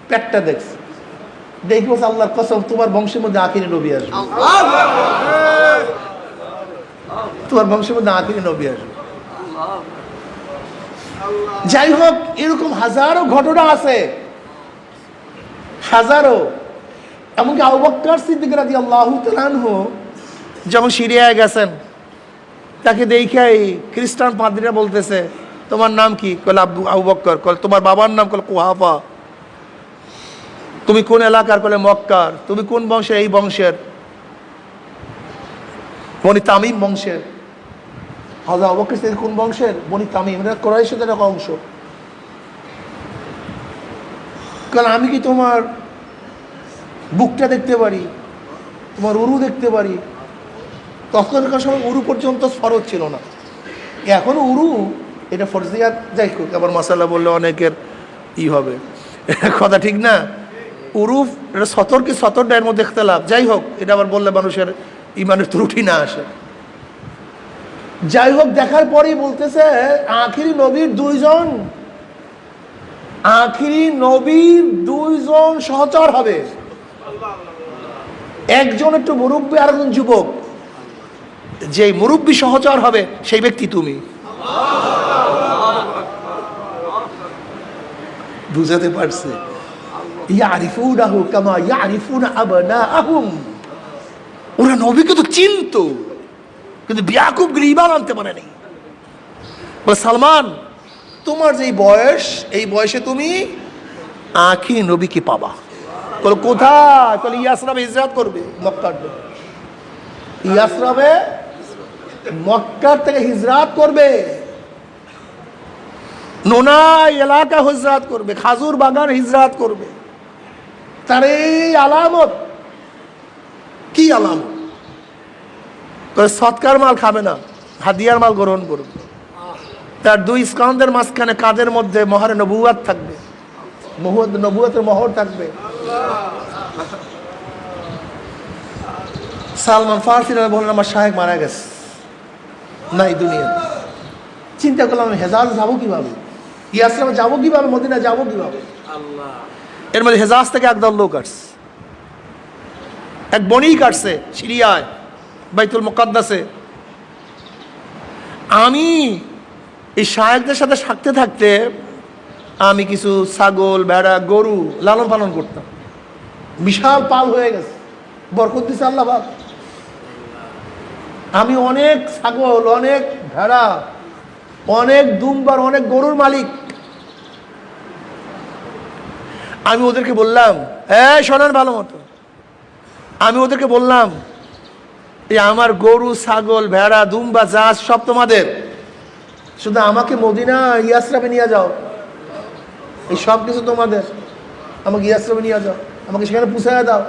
[SPEAKER 1] পেটটা দেখছে, দেখি বলছে আল্লাহর কসম তোমার বংশের মধ্যে আখিরি নবী আসবে, তোমার বংশের মধ্যে আখিরি নবী আসবে। যাই হোক, এরকম হাজারো ঘটনা আছে, হাজারো। এমনকি আবু বকর সিদ্দিক রাদিয়াল্লাহু তাআলা আনহু যখন সিরিয়ায় গেছেন, তাকে দেখে এই খ্রিস্টান পাদ্রীরা বলতেছে তোমার নাম কি? কলে আবু বকর। কলে তোমার বাবার নাম? কলে কুহাফা। তুমি কোন এলাকার? কলে মক্কার। তুমি কোন বংশের? এই বংশের, বনি তামিম বংশের। হযরত আবু বকর সিদ্দিক কোন বংশের? বনি তামিম, এটা কুরাইশের একটা অংশ। কারণ আমি কি তোমার বুকটা দেখতে পারি, তোমার উরু দেখতে পারি? তখনকার সময় উরু পর্যন্ত ফরজ ছিল না, এখনো উরু এটা ফরজিয়াত। যাই হোক, আবার মাসালা বললে অনেকের হবে, কথা ঠিক না। উরু এটা সতর কি সতর এর মধ্যে ইখতিলাফ। যাই হোক, এটা আবার বললে মানুষের ইমানের ত্রুটি না আসে। যাই হোক, দেখার পরেই বলতেছে আখিরি নবীর দুইজন সহচর হবে, একজন একটু মুরব্বী আর একজন যুবক। যে মুরব্বী সহচর হবে সেই ব্যক্তি তুমি। বুঝাতে পারছে? ইয়ারিফুনাহু কামা ইয়ারিফুনা আবনাআহুম। ওরা নবীকে তো চিনতো, কিন্তু ইয়াকুব ঈমান আনতে পারেনি। বলে সালমান, তোমার যে বয়স, এই বয়সে তুমি আখিরি নবীকে পাবা। বলে কোথায়? বলে ইয়াসরাবে হিজরত করবে, মক্কার। ইয়াসরাবে মক্কার থেকে হিজরত করবে, নোনাই এলাকা হিজরত করবে, খাজুর বাগান হিজরত করবে। তার এই আলামত কি আলামত? সৎকার মাল খাবে না, হাদিয়ার মাল গ্রহণ করবে। তার দুই স্কন্ধের মাঝখানে কাদের মধ্যে মোহরে নবুয়াত থাকবে, নবুয়াতের মোহর থাকবে। সালমান ফারসি বললেন আমার শায়েখ মারা গেছে, নাই দুনিয়া। চিন্তা করলাম আমি হেজাজ যাবো কিভাবে, ইয়াসরামে যাবো কিভাবে, মদিনা যাবো কিভাবে। এর মধ্যে হেজাজ থেকে একদল লোক আসছে, এক বণিক আসছে সিরিয়ায়, বাইতুল মুকাদ্দাসে। আমি এই শায়েখদের সাথে থাকতে থাকতে আমি কিছু ছাগল, ভেড়া, গরু লালন পালন করতাম। বিশাল পাল হয়ে গেছে, বরকত দিছে আল্লাহ পাক। আমি অনেক ছাগল, অনেক ভেড়া, অনেক দুম্বার, অনেক গরুর মালিক। আমি ওদেরকে বললাম, শোনেন ভালো মতো, আমি ওদেরকে বললাম এই আমার গরু, ছাগল, ভেড়া, দুম্বা, জাহাজ সব তোমাদের, শুধু আমাকে মদিনা ইয়াসরাবে নিয়ে যাও, এই সব কিছু তোমাদের, আমাকে ইয়াসরাবে নিয়ে যাও, আমাকে সেখানে পুষাইয়া দাও।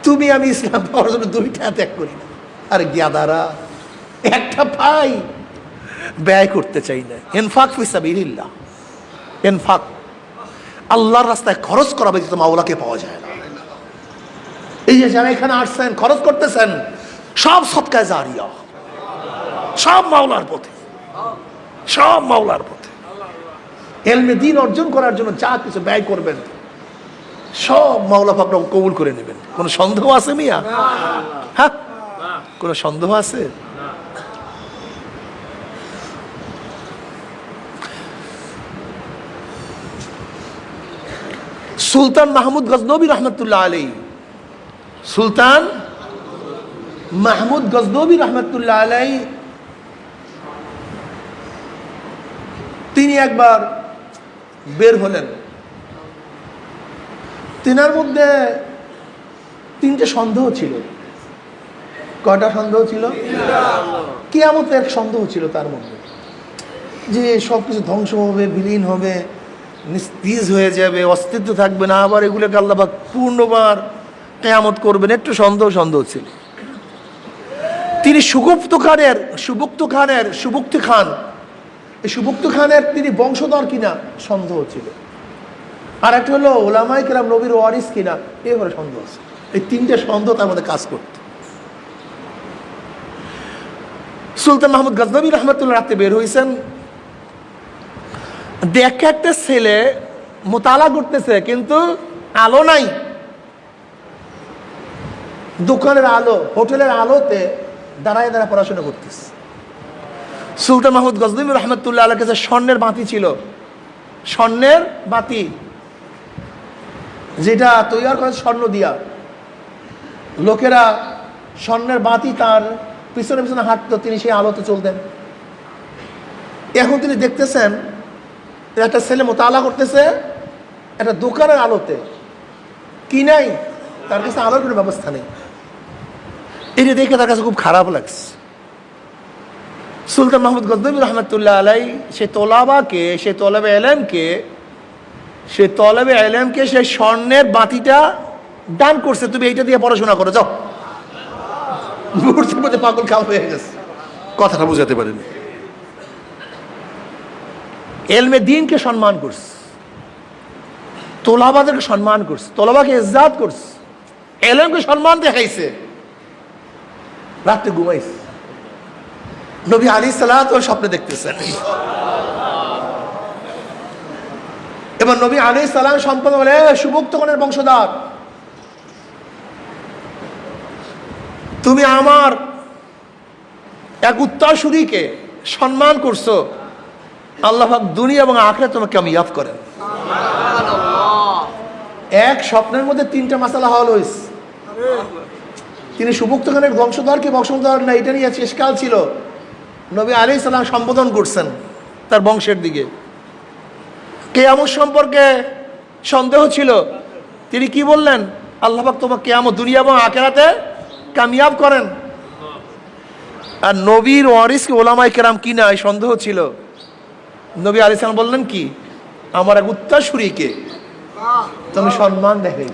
[SPEAKER 1] তুমি আমি ইসলাম পাওয়ার জন্য দুইটা ত্যাগ করি না। আরে গিয়াদারা, একটা পাই ব্যয় করতে চাই না। ইনফাক ফি সাবিলিল্লাহ, ইনফাক আল্লাহর রাস্তায় খরচ করা ব্যতীত মাওলাকে পাওয়া যায় না। এই যে যারা এখানে আসছেন, খরচ করতেছেন, সব সদকায়ে জারিয়া, সব মাওলার পথে, সব মাওলার পথে। ইলমে দ্বীন অর্জন করার জন্য যা কিছু ব্যয় করবেন সব মাওলা পাক কবুল করে নেবেন। কোনো সন্দেহ আছে মিয়া? হ্যাঁ, কোনো সন্দেহ আছে? সুলতান মাহমুদ গজনবী রহমতুল্লাহ আলাইহি, সুলতান মাহমুদ গজনবী রহমতুল্লাহ আলাইহি, তিনি একবার বের হলেন। তিনার মধ্যে তিনটে সন্দেহ ছিল। কয়টা সন্দেহ ছিল? কিয়ামতের সন্দেহ ছিল তার মধ্যে, যে সব কিছু ধ্বংস হবে, বিলীন হবে, নিস্তেজ হয়ে যাবে, অস্তিত্ব থাকবে না, আবার এগুলোকে আল্লাহ পাক পূর্ণবার কিয়ামত করবেন। একটু সন্দেহ ছিল। তিনি সুবক্ত খানের তিনি বংশধর কিনা সন্দেহ ছিল। আর একটা হলো ওলামায়ে কেরাম নবীর ওয়ারিস কিনা, এবারে সন্দেহ আছে। এই তিনটে সন্দেহ তার মধ্যে কাজ করত। সুলতান মাহমুদ গজনবী রহমতুল্লাহ রাতে বের হয়েছেন, দেখে একটা ছেলে মোতালা করতেছে কিন্তু আলো নাই, দোকানের আলো হোটেলের আলোতে দাঁড়ায় দাঁড়ায় পড়াশোনা করতেছে। সুলতান মাহমুদ গজনবী রহমতুল্লাহ আলাইহির কাছে স্বর্ণের বাতি ছিল, স্বর্ণের বাতি যেটা তৈরি করে স্বর্ণ দিয়া, লোকেরা স্বর্ণের বাতি তার পিছনে পিছনে হাঁটতো, তিনি সেই আলোতে চলতেন। এখন তিনি দেখতেছেন একটা ছেলে মোতালা করতেছে একটা দোকানের আলোতে, কি নাই, তার কাছে আলোর কোনো ব্যবস্থা নেই। এটা দেখে তার কাছে খুব খারাপ লাগছে। সুলতান মাহমুদ গজনবী রহমতুল্লাহ আলাই সেই তোলাবাকে, সেই তলবে এলেমকে সেই স্বর্ণের বাতিটা দান করছে, তুমি এইটা দিয়ে পড়াশোনা করো যাও। মুহূর্তের মধ্যে পাগল খাওয়া হয়ে গেছে, কথাটা বুঝাতে পারেনি। এলমে দিনকে সম্মান করছে, তোলাবাদেরকে সম্মান করছে, তোলাবাকে ইজ্জাত করছে, এলেমকে সম্মান দেখাইছে। রাত্রে ঘুমাইছে, নবী আলাইহিস সালাত স্বপ্নে দেখতেছেন। এবার নবী আলাইহিস সালাম সম্পদ বলে, সুবক্তগণের বংশধর, তুমি আমার এক উত্তরসূরিকে সম্মান করছো, আল্লাহ পাক দুনিয়া এবং আখিরাতে তোমাকে কামিয়াব করেন। এক স্বপ্নের মধ্যে তিনটা মাসালা হল হয়েছে। তিনি সুবক্তগণের বংশধর কি বংশধর না, এটা নিয়ে শেষকাল ছিল। নবী আলাইহিস সালাম সম্বোধন করছেন তার বংশের দিকে। কিয়ামত সম্পর্কে সন্দেহ ছিল, তিনি কি বললেন, আল্লাহ পাক তোমাকে কিয়ামত দুনিয়া এবং আখিরাতে কামিয়াব করেন। আর নবীর ওয়ারিসকে ওলামায়ে কেরাম কি না, এই সন্দেহ ছিল। নবী আলাইহিস সালাম বললেন কি, আমার এক উত্তরসূরিকে তুমি সম্মান দেখাই,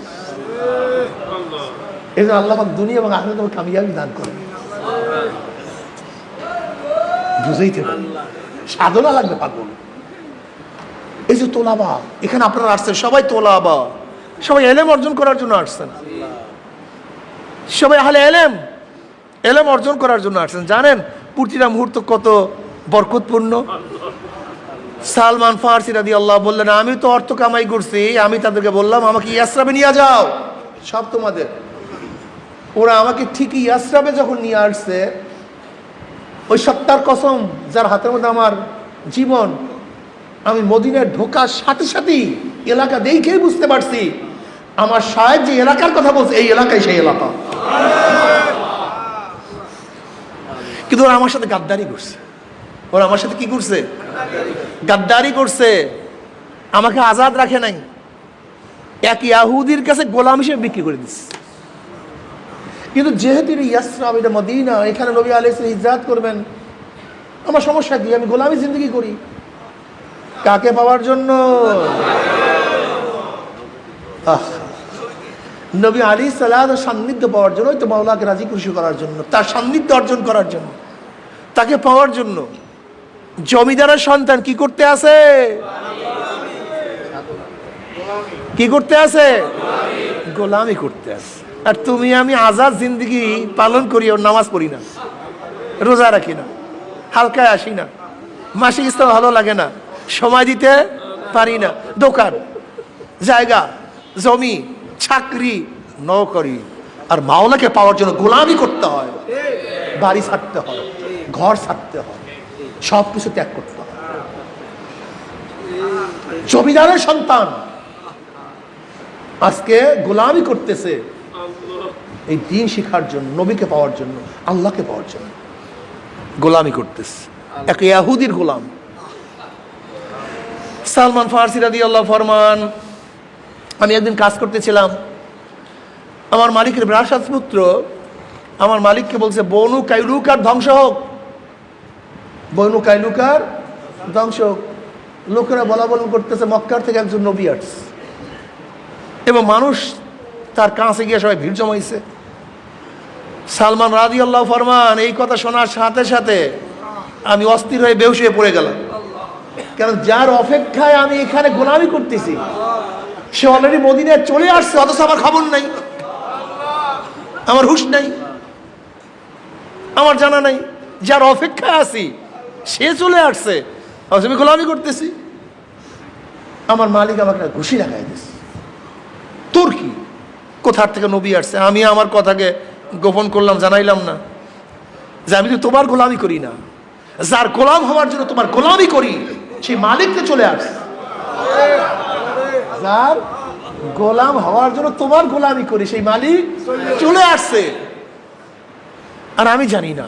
[SPEAKER 1] এই জন্য আল্লাহ পাক দুনিয়া এবং আখিরাতে তোমাকে কামিয়াবি দান করেন। বুঝাইতে পারি, সাধনা লাগবে পাগল। এই যে তোলাবা, এখানে আপনারা আসছেন সবাই তোলাবা, সবাই এলেম অর্জন করার জন্য আসছেন, সবাই আহলে এলেম অর্জন করার জন্য আসছেন। জানেন প্রতিটা মুহূর্ত কত বরকতপূর্ণ। সালমান ফারসি রাদিয়াল্লাহু বললেন, আমি তো অর্থ কামাই করছি, আমি তাদেরকে বললাম আমাকে ইয়াসরাবে নিয়ে যাও, সব তোমাদের। ওরা আমাকে ঠিকই ইয়াসরাবে যখন নিয়ে আসছে, ওই সত্তার কসম যার হাতের মধ্যে আমার জীবন, আমি মদিনায় ঢোকার সাথে সাথেই এলাকা দেখেই বুঝতে পারছি আমার সাহেব যে এলাকার কথা বলছে এই এলাকায় সেই এলাকা। কিন্তু ওরা আমার সাথে গাদ্দারি করছে, ওরা আমার সাথে কি করছে, গাদ্দারি করছে, আমাকে আজাদ রাখে নাই, এক ইয়াহুদির কাছে গোলাম হিসেবে বিক্রি করে দিচ্ছে। কিন্তু যেহেতু ইয়াসরাব, এটা মদিনা, এখানে নবী আলাইহিস সালাম ইজ্জাত করবেন, আমার সমস্যা কি, আমি গোলামি জিন্দগি করি। কাকে পাওয়ার জন্য? নবী আলাইহিস সালাম সান্নিধ্য পাওয়ার জন্য, ওই তো মাওলাকে রাজি খুশি করার জন্য, তার সান্নিধ্য অর্জন করার জন্য, তাকে পাওয়ার জন্য। জমিদারের সন্তান কি করতে আছে, কি করতে আছে, গোলামি করতে আছে। আর তুমি আমি আজাদ জিন্দগি পালন করি, ওর নামাজ পড়ি না, রোজা রাখি না, হালকায় আসি না, মাসিক ইস্তাও ভালো লাগে না, সময় দিতে পারি না, দোকান জায়গা জমি চাকরি নৌকরি, আর মাওলাকে পাওয়ার জন্য গোলামি করতে হয়, বাড়ি ছাড়তে হয়, ঘর ছাড়তে হয়, সব কিছু ত্যাগ করতে হয়। জমিদারের সন্তান আজকে গোলামি করতেছে এই দিন শিখার জন্য, নবীকে পাওয়ার জন্য, আল্লাহকে পাওয়ার জন্য গোলামি করতেছে, এক ইহুদির গোলাম। সালমান ফারসি রাদিয়াল্লাহু ফরমান, আমি একদিন কাজ করতেছিলাম, আমার মালিকের বিরাশাত পুত্র আমার মালিককে বলছে, বনু কাইলুকার ধ্বংস হোক, বনু কাইলুকার ধ্বংস হোক। লোকেরা বলা বলন করতেছে মক্কার থেকে একজন নবী আসছে, এবং মানুষ তার কাছে গিয়ে সবাই ভিড় জমাইছে। সালমান রাদিয়াল্লাহু ফরমান, এই কথা শোনার সাথে সাথে আমি অস্থির হয়ে বেহুশ হয়ে পড়ে গেলাম, কারণ যার অপেক্ষায় আমি এখানে গোলামি করতেছি সে অলরেডি মদিনায় চলে আসছে, অথচ আমার খবর নাই, আমার হুঁশ নাই, আমার জানা নাই। যার অপেক্ষায় আছি সে চলে আসছে, আমি গোলামি করতেছি। আমার মালিক আমাকে ঘুষি লাগাই দিচ্ছে। তোর কি? কোথার থেকে নবী আসছে? আমি আমার কথাকে গোপন করলাম, জানাইলাম না যে আমি তো তোমার গোলামি করি না, যার গোলাম হওয়ার জন্য তোমার গোলামি করি সেই মালিককে চলে আসছে। যার গোলাম হওয়ার জন্য তোমার গোলামি করি সেই মালিক চলে আসছে, আর আমি জানি না।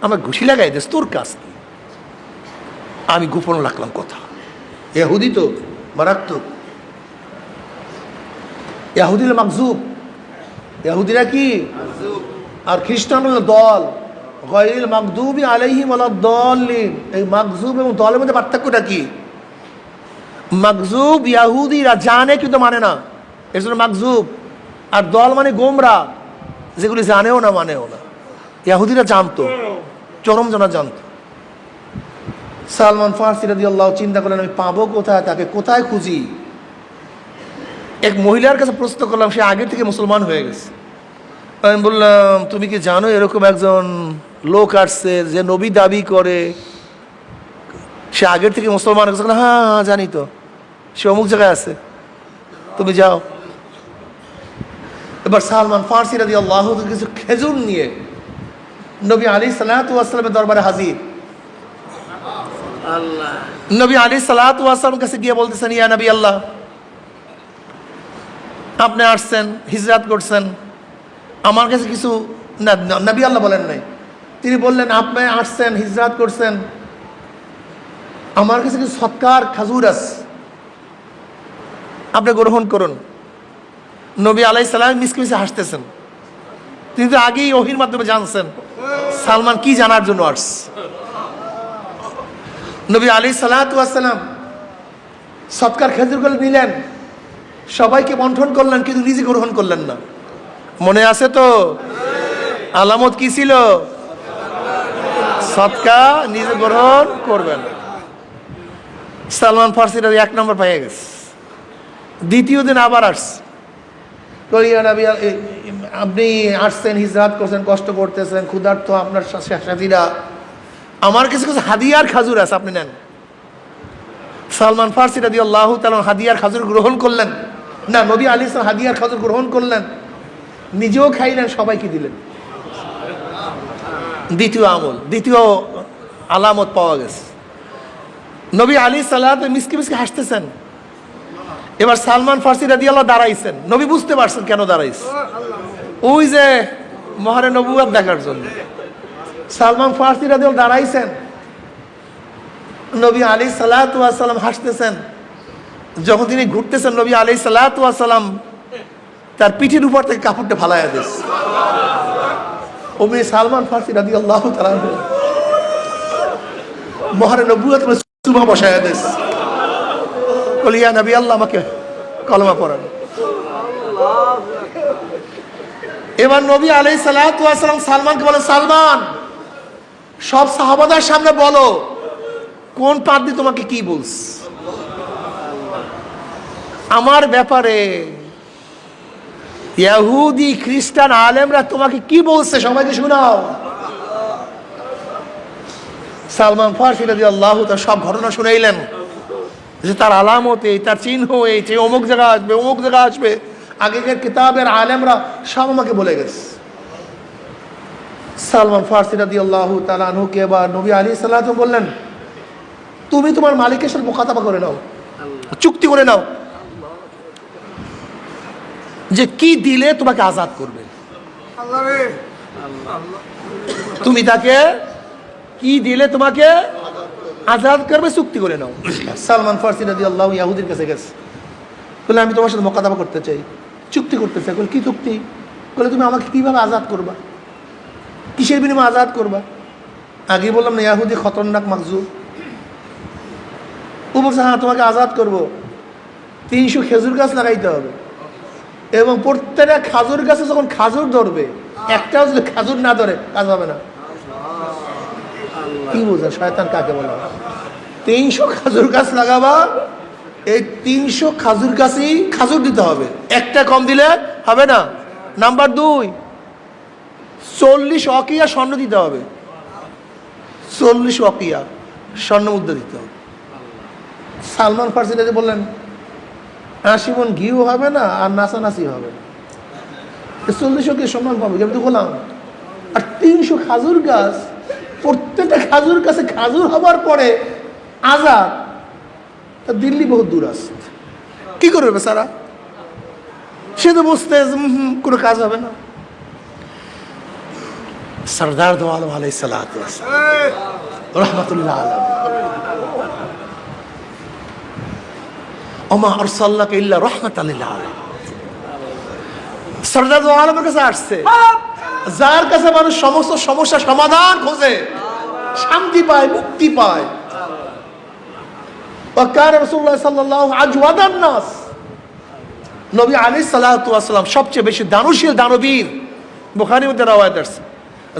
[SPEAKER 1] আমার ঘুষি লাগাই দিস, তোর কাজ কি? আমি গোপন রাখলাম কথা। ইহুদি তো মারাত্মক, ইহুদিরা মাকজুব, ইহুদিরা কি? আর খ্রিস্টান হলো দল, গায়রিল মাগদুবি আলাইহিম ওয়ালাদ-দাল্লিন। এই মাকজুব এবং দলের মধ্যে পার্থক্যটা কি? মাকজুব ইহুদিরা জানে কিন্তু মানে না, এর জন্য মাকজুব। আর দল মানে গোমরা, যেগুলি জানেও না মানেও না। ইহুদিরা জানতো, চরম জানা জানতো। সালমান ফারসি রাদিয়াল্লাহু চিন্তা করলেন আমি পাবো কোথায় তাকে, কোথায় খুঁজি? এক মহিলার কাছে প্রশ্ন করলাম, সে আগে থেকে মুসলমান হয়ে গেছে। আমি বললাম তুমি কি জানো এরকম একজন লোক আসছে যে নবী দাবি করে, সে আগের থেকে মুসলমান হয়ে গেছে? হ্যাঁ হ্যাঁ জানি তো, সে অমুক জায়গায় আছে, তুমি যাও। এবার সালমান ফারসি রাদিয়াল্লাহু কিছু খেজুর নিয়ে নবী আলাইহিস সালাতু ওয়াস সালামের দরবারে হাজির।
[SPEAKER 2] আল্লাহ,
[SPEAKER 1] নবী আলাইহিস সালাতু ওয়াস সালামের কাছে গিয়ে বলতেছেন, ইয়া নবী আল্লাহ, আপনি আসছেন, হিজরত করছেন, আমার কাছে কিছু না। নবী আল্লাহ বলেন নাই, তিনি বললেন আপনি আসছেন, হিজরত করছেন, আমার কাছে কিছু সৎকার খাজুর আছে, আপনি গ্রহণ করুন। নবী আলাইহিস সালাম মিসকে মিসকে হাসতেছেন। তিনি তো আগেই ওহীর মাধ্যমে জানছেন সালমান কি জানার জন্য আসছে। নবী আলাইহিস সালাতু ওয়াস সালাম সৎকার খেজুরগুলো নিলেন, সবাইকে বন্টন করলেন, কিন্তু নিজে গ্রহণ করলেন না। মনে আছে তো আলামত কি ছিল? সৎকা নিজে গ্রহণ করবেন। সালমান ফারসি এক নম্বর পেয়ে গেছে। দ্বিতীয় দিন আবার আসছে, আপনি আসছেন, হিজরত করছেন, কষ্ট করতেছেন, ক্ষুধার্ত আপনার সাথীরা, আমার কিছু কিছু হাদিয়ার খাজুর আছে, আপনি নেন। সালমান ফারসি রাদিয়াল্লাহু তাআলা হাদিয়ার খাজুর গ্রহণ করলেন না, নবী আলাইহিস সালাম হাদিয়ার খাজুর গ্রহণ করলেন, নিজেও খাইলেন, সবাইকে দিলেন। দ্বিতীয় আমল, দ্বিতীয় আলামত পাওয়া গেছে। নবী আলাইহিস সালাম মিসকে মিসকে হাসতেছেন। এবার সালমান ফারসি রাদিয়াল্লাহু দাঁড়াইছেন, নবী বুঝতে পারছেন কেন দাঁড়াইছে, ওই যে মহারে নবুয়ত দেখার জন্য। সালমান ফারসি রাদিয়াল্লাহু দাঁড়াইছেন, নবী আলাইহিস সালাতু ওয়াস সালাম হাসতেছেন। যখন তিনি ঘুরতেছেন, নবী আলাইহিস সালাতু ওয়াস সালাম তার পিঠের উপর থেকে কাপড়টা ফালাইয়া দিয়েছে। ওমনি সালমান ফারসি রাদিয়াল্লাহু তাআলা মহারে নবুয়ত চুমা বসায়া দিয়েছে। ইয়া নবী আল্লাহ, আমাকে কলমা পড়ান। এবার নবী আলাইহিস সালাতু ওয়াস সালাম সালমানকে বলেন, সালমান সব সাহাবাদের সামনে বলো কোন পাদ্রী তোমাকে কি বলছে আমার ব্যাপারে, ইহুদি খ্রিস্টান আলেমরা তোমাকে কি বলছে, সবাইকে শোনাও। সালমান ফারসি রাদিয়াল্লাহু তাআলা সব ঘটনা শুনাইলেন, যে তার আলামত এই, তার চিহ্ন এই, যে অমুক জায়গা আসবে, অমুক জায়গা আসবে, আগেকার কিতাবের আলেমরা সব আমাকে বলে গেছে। সালমান ফারসি রাদিয়াল্লাহু তাআলা আনহুকে এবার নবী আলাইহিস সালাতু বললেন, তুমি তোমার মালিকের সাথে মুখাতাবা করে নাও, চুক্তি করে নাও যে কি দিলে তোমাকে আজাদ করবে। তুমি তাকে কি দিলে তোমাকে আজাদ করবে, চুক্তি করে নাও। সালমান ফারসি রাদিয়াল্লাহু ইহুদির কাছে গেছে, বলে আমি তোমার সাথে মুখাতাবা করতে চাই, চুক্তি করতে চাই। বলে কি চুক্তি? বলে তুমি আমাকে কিভাবে আজাদ করবা, কিসের বিনিময়ে আজাদ করবা? আগে বললাম না ইহুদি খতরনাক মাকজুব। ও বলছে হ্যাঁ তোমাকে আজাদ করবো, 300 খেজুর গাছ লাগাইতে হবে, এবং প্রত্যেকটা খাজুর গাছে যখন খাজুর ধরবে, একটাও যদি খাজুর না ধরে কাজ হবে না। কি বোঝা শয়তান কাকে বলা? 300 খাজুর গাছ লাগাবা, এই 300 খাজুর গাছই খাজুর দিতে হবে, একটা কম দিলে হবে না। নাম্বার 2, 40 অকিয়া স্বর্ণ দিতে হবে। 40 ওয়াকিয়া স্বর্ণ মুদ্রা দিতে হবে। সালমান ফার্সি বললেন 80 মণ ঘিও হবে না আর নাচানাচি হবে না, 40 ওয়াকিয়া সম্মান পাবে, আমি তো বললাম। আর 300 খাজুর গাছ, প্রত্যেকটা খাজুর গাছে খাজুর হবার পরে আজাদ, তা দিল্লি বহুত দূর আছে, কি করবে বেচারা? সে তো বুঝতে কোনো কাজ হবে না। সরদার দো আলম আলাইহিস সালাতু ওয়াস সালাম রাহমাতুল্লাহ আলাইহি, ওমা আরসালনাকা ইল্লা রাহমাতাল লিল আলামিন। সরদার দো আলমের কাছে আসছে, যার কাছে মানুষ সমস্ত সমস্যা সমাধান খোঁজে, শান্তি পায়, মুক্তি পায়। ওয়াকান রাসূলুল্লাহ সাল্লাল্লাহু আজওয়াদান নাস, নবী আলাইহিস সালাতু ওয়াস সালাম সবচেয়ে বেশি দানশীল, দানবীর। বুখারীর মধ্যে রওয়ায়াত আছে।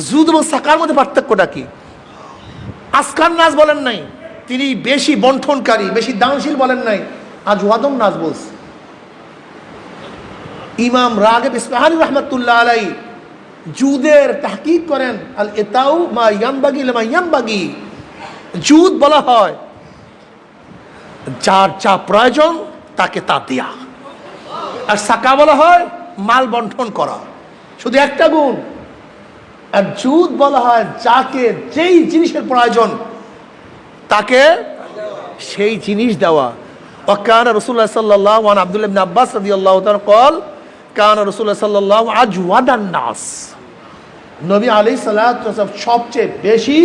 [SPEAKER 1] জুদ এবং সাকার মধ্যে পার্থক্যটা কি? আসকার নাস বলেন নাই, তিনি বেশি বন্টনকারী, বেশি দানশীল বলেন নাই, আজওয়াদুন নাস বলছে। ইমাম রাগিব ইসফাহানি রাহমাতুল্লাহ আলাইহি জুদের তাহকিক করেন, আল ইতাউ মা ইয়ানবাগি লিমা ইয়ানবাগি। জুদ বলা হয় যার যা প্রয়োজন তাকে তা দেয়া, আর সাকা বলা হয় মাল বন্টন করা, শুধু একটা গুণ। আর জুদ বলা হয় যাকে যেই জিনিসের প্রয়োজন তাকে সেই জিনিস দেওয়া। ওয়াকান রাসূলুল্লাহ সাল্লাল্লাহু আন আব্দুল্লাহ ইবনে আব্বাস রাদিয়াল্লাহু তাআলা قال কান রাসূলুল্লাহ সাল্লাল্লাহু আজওয়াদান নাস, নবী আলাইহিস সালাতু ওয়াস সালাম সবচেয়ে বেশি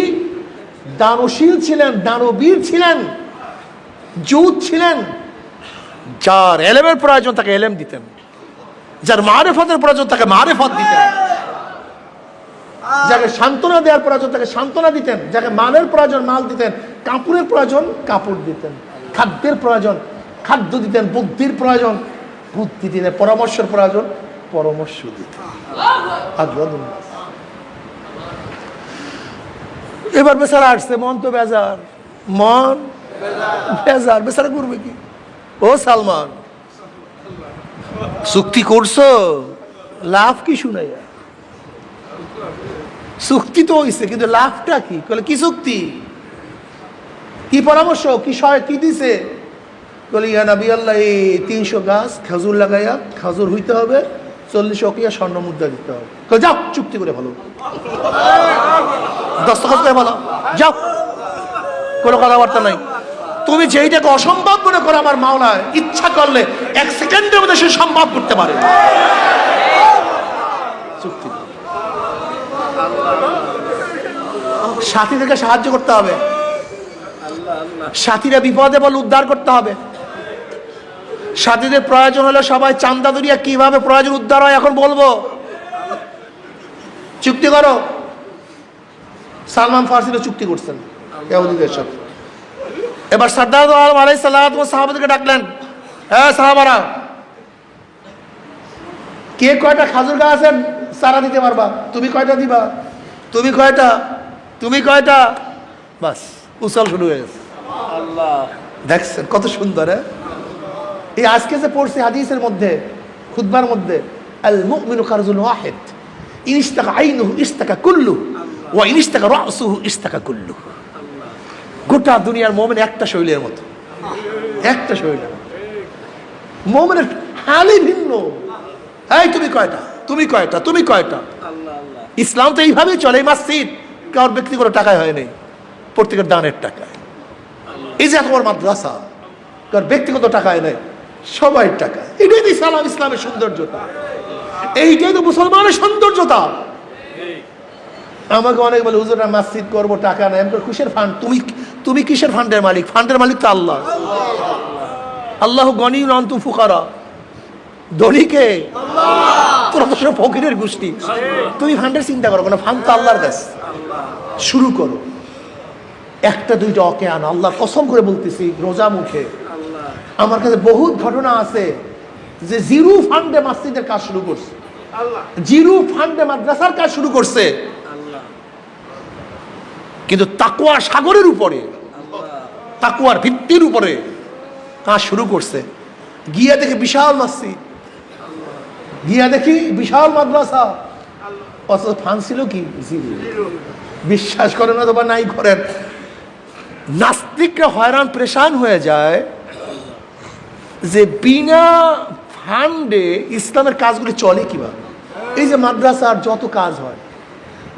[SPEAKER 1] দানশীল ছিলেন, দানবীর ছিলেন, জুদ ছিলেন। যার এলেমের প্রয়োজন তাকে এলেম দিতেন, যার মারিফতের প্রয়োজন তাকে মারিফত দিতেন, যাকে সান্ত্বনা দেওয়ার প্রয়োজন তাকে সান্ত্বনা দিতেন, যাকে মালের প্রয়োজন মাল দিতেন, কাপড়ের প্রয়োজন কাপড় দিতেন, খাদ্যের প্রয়োজন খাদ্য দিতেন, বুদ্ধির প্রয়োজন বুদ্ধি দিতেন, পরামর্শের প্রয়োজন পরামর্শ দিতেন। এবার বেচারা আসছে, মন তো বেজার, মন বেজার, বেচারা করবে কি? ও সালমান, চুক্তি করছো, লাভ কি শুনাইয়া? চুক্তি তো হইছে, কিন্তু লাভটা কি? বলে কি চুক্তি, কি পরামর্শ, কি কি দিছে? বলে ইয়া নবী আল্লাহ, এই 300 গাছ খাজুর লাগাইয়া খাজুর হইতে হবে, 40 ওয়াকিয়া স্বর্ণ মুদ্রা দিতে হবে। যাও চুক্তি করে ভালো, দস্তখত করে ভালো, যাও, কোনো কথাবার্তা নাই। তুমি যেইটাকে অসম্ভব মনে করো, আমার মাওলা ইচ্ছা করলে 1 সেকেন্ডের মধ্যে সে সম্ভব করতে পারে। চুক্তি, সাথী থেকে সাহায্য করতে হবে, সাথীরা বিপদে বলে উদ্ধার করতে হবে। সাথীদের প্রয়োজন হলে সবাই চান্দা দরিয়া কিভাবে প্রয়োজন উদ্ধার হয় এখন বলবো, চুক্তি করো। সালমান ফার্সিরা চুক্তি করছেন ইহুদিদের সাথে। এবার সরদার দো আলম আলাইহিস সালাতু ওয়াস সাহাবাদেরকে ডাকলেন, হ্যাঁ সাহাবারা, কে কয়টা খাজুর গাছের চারা দিতে পারবা? তুমি কয়টা দিবা? তুমি কয়টা? তুমি কয়টা? বাস উসাল শুরু হয়ে গেছে।
[SPEAKER 2] আল্লাহ,
[SPEAKER 1] দেখছেন কত সুন্দর। এই আজকে যে পড়ছি হাদিসের মধ্যে, খুতবার মধ্যে, আল মুমিনু কারজুল ওয়াহিদ, ইন ইশতাকা আইনুহু ইশতাকা কুল্লু ওয়া ইন ইশতাকা রাসুহু ইশতাকা কুল্লু। গোটা দুনিয়ার মুমিন একটা শৈলের মতো, একটা শৈল। মুমিনের হালই ভিন্ন। এই তুমি কয়টা? তুমি কয়টা? তুমি কয়টা? ইসলাম তো এইভাবেই চলে। এই মসজিদ কারোর ব্যক্তিগত টাকায় হয় নাই, প্রত্যেকের দানের টাকায়। এই যে তোমার মাদ্রাসা কারোর ব্যক্তিগত টাকায় নেই, সবাই টাকা। এটাই তো ইসলাম, ইসলামের সৌন্দর্যতা, এইটাই তো মুসলমানের সৌন্দর্যতা। আমাকে অনেক বলে হুজুরা মসজিদ করবো, টাকা নেই। কিসের ফান্ড? তুমি কিসের ফান্ডের মালিক? ফান্ডের মালিক তো আল্লাহ। আল্লাহ গনিউন আনতুম ফুকারা। ধনীকে তোরা তো সব ফকিরের গোষ্ঠী। তুমি ফান্ডের চিন্তা করো না, ফান্ড তো আল্লাহর কাছে। শুরু করো, একটা দুইটা অকে আনো। আল্লাহ কসম করে বলতেছি, রোজা মুখে আমার কাছে বহুত ঘটনা আছে যে জিরো ফান্ডে মসজিদের কাজ শুরু করছে, জিরো ফান্ডে মাদ্রাসার কাজ শুরু করছে, কিন্তু তাকওয়া সাগরের উপরে, তাকওয়ার ভিত্তির উপরে কাজ শুরু করছে। গিয়া দেখি বিশাল মসজিদ, গিয়া দেখি বিশাল মাদ্রাসা, অথচ ফান্ড ছিল কি জিরো। বিশ্বাস করেন অথবা নাই করেন, নাস্তিকরা হয়রান পরেশান হয়ে যায় যে বিনা ফান্ডে ইসলামের কাজগুলি চলে কিভাবে। এই যে মাদ্রাসার যত কাজ হয়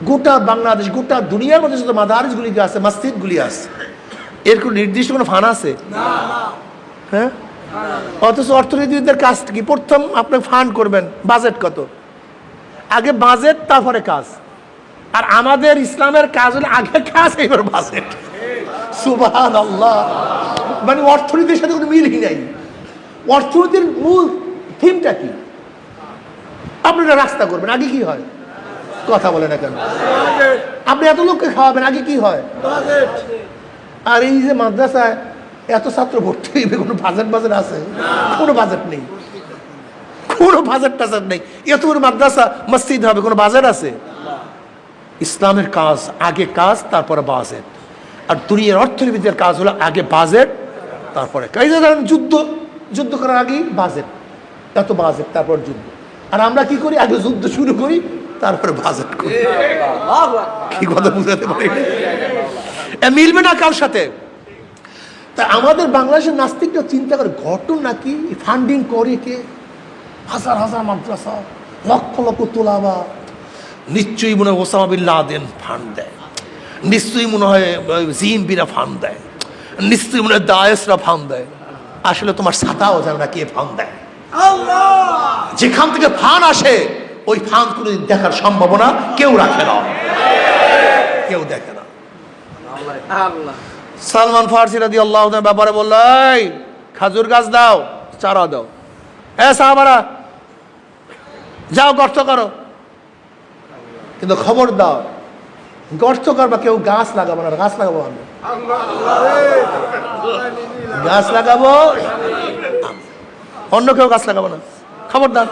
[SPEAKER 1] গোটা বাংলাদেশ, গোটা দুনিয়ার মধ্যে যত মাদারিসগুলি আছে, মসজিদগুলি আছে, এর কোনো নির্দিষ্ট কোনো ফান্ড আছে? হ্যাঁ, অথচ অর্থনীতিবিদদের কাজ কি? প্রথম আপনি ফান্ড করবেন, বাজেট কত, আগে বাজেট তারপরে কাজ। আর আমাদের ইসলামের কাজ হলে আগে কাজ এবার বাজেট। সুবহানাল্লাহ। মানে অর্থনীতির সাথে কোনো মিলই নাই। অর্থনীতির মূল থিমটা কি? আপনারা রাস্তা করবেন, আগে কি হয়? কথা বলে না কেন? আপনি এত লোককে খাওয়াবেন, আগে কি হয়? আর এই যে মাদ্রাসায় এত ছাত্র ভর্তি হইবে, কোনো বাজেট আছে? কোনো বাজেট নেই, কোনো বাজেট টাজেট নেই। এত বড় মাদ্রাসা মসজিদ হবে, কোনো বাজেট আছে? ইসলামের কাজ আগে কাজ তারপরে বাজেট। আর দুনিয়ার অর্থনীতির কাজ হলো আগে বাজেট তারপরে কাজ। যুদ্ধ করার আগেই বাজেট, এত বাজেট তারপর যুদ্ধ। আর আমরা কি করি? আগে যুদ্ধ শুরু করি তারপরে বাজেট করি। কি কথা বুঝাতে পারি? মিলবে না কার সাথে। তা আমাদের বাংলাদেশের নাস্তিকরা চিন্তা করে, ঘটনা কি? ফান্ডিং করে কে? হাজার হাজার মাদ্রাসা, লক্ষ লক্ষ তোলাবা, নিশ্চয়ই মনে হয় ওসামা বিন লাদেন ফান্ড দেয়, নিশ্চয়ই মনে হয় জিএমপিরা ফান্ড দেয়, নিশ্চয়ই মনে হয় দায়েশরা ফান্ড দেয়। আসলে তোমার ছাতাও জানো না কে ফান্ড দেয়। যেখান থেকে ফান্ড আসে ওই ফান্ড কোনোদিন দেখার সম্ভাবনা কেউ রাখে না, কেউ দেখে না। সালমান ফারসি রাদিয়াল্লাহু তাআলার ব্যাপারে বলল, এই খাজুর গাছ দাও, চারা দাও, সাহাবারা যাও গর্ত করো, কিন্তু খবর দাও গর্ত করবা, কেউ গাছ লাগাবো না। গাছ লাগাবো আমি, গাছ লাগাবো, অন্য কেউ গাছ লাগাবো না, খবরদার।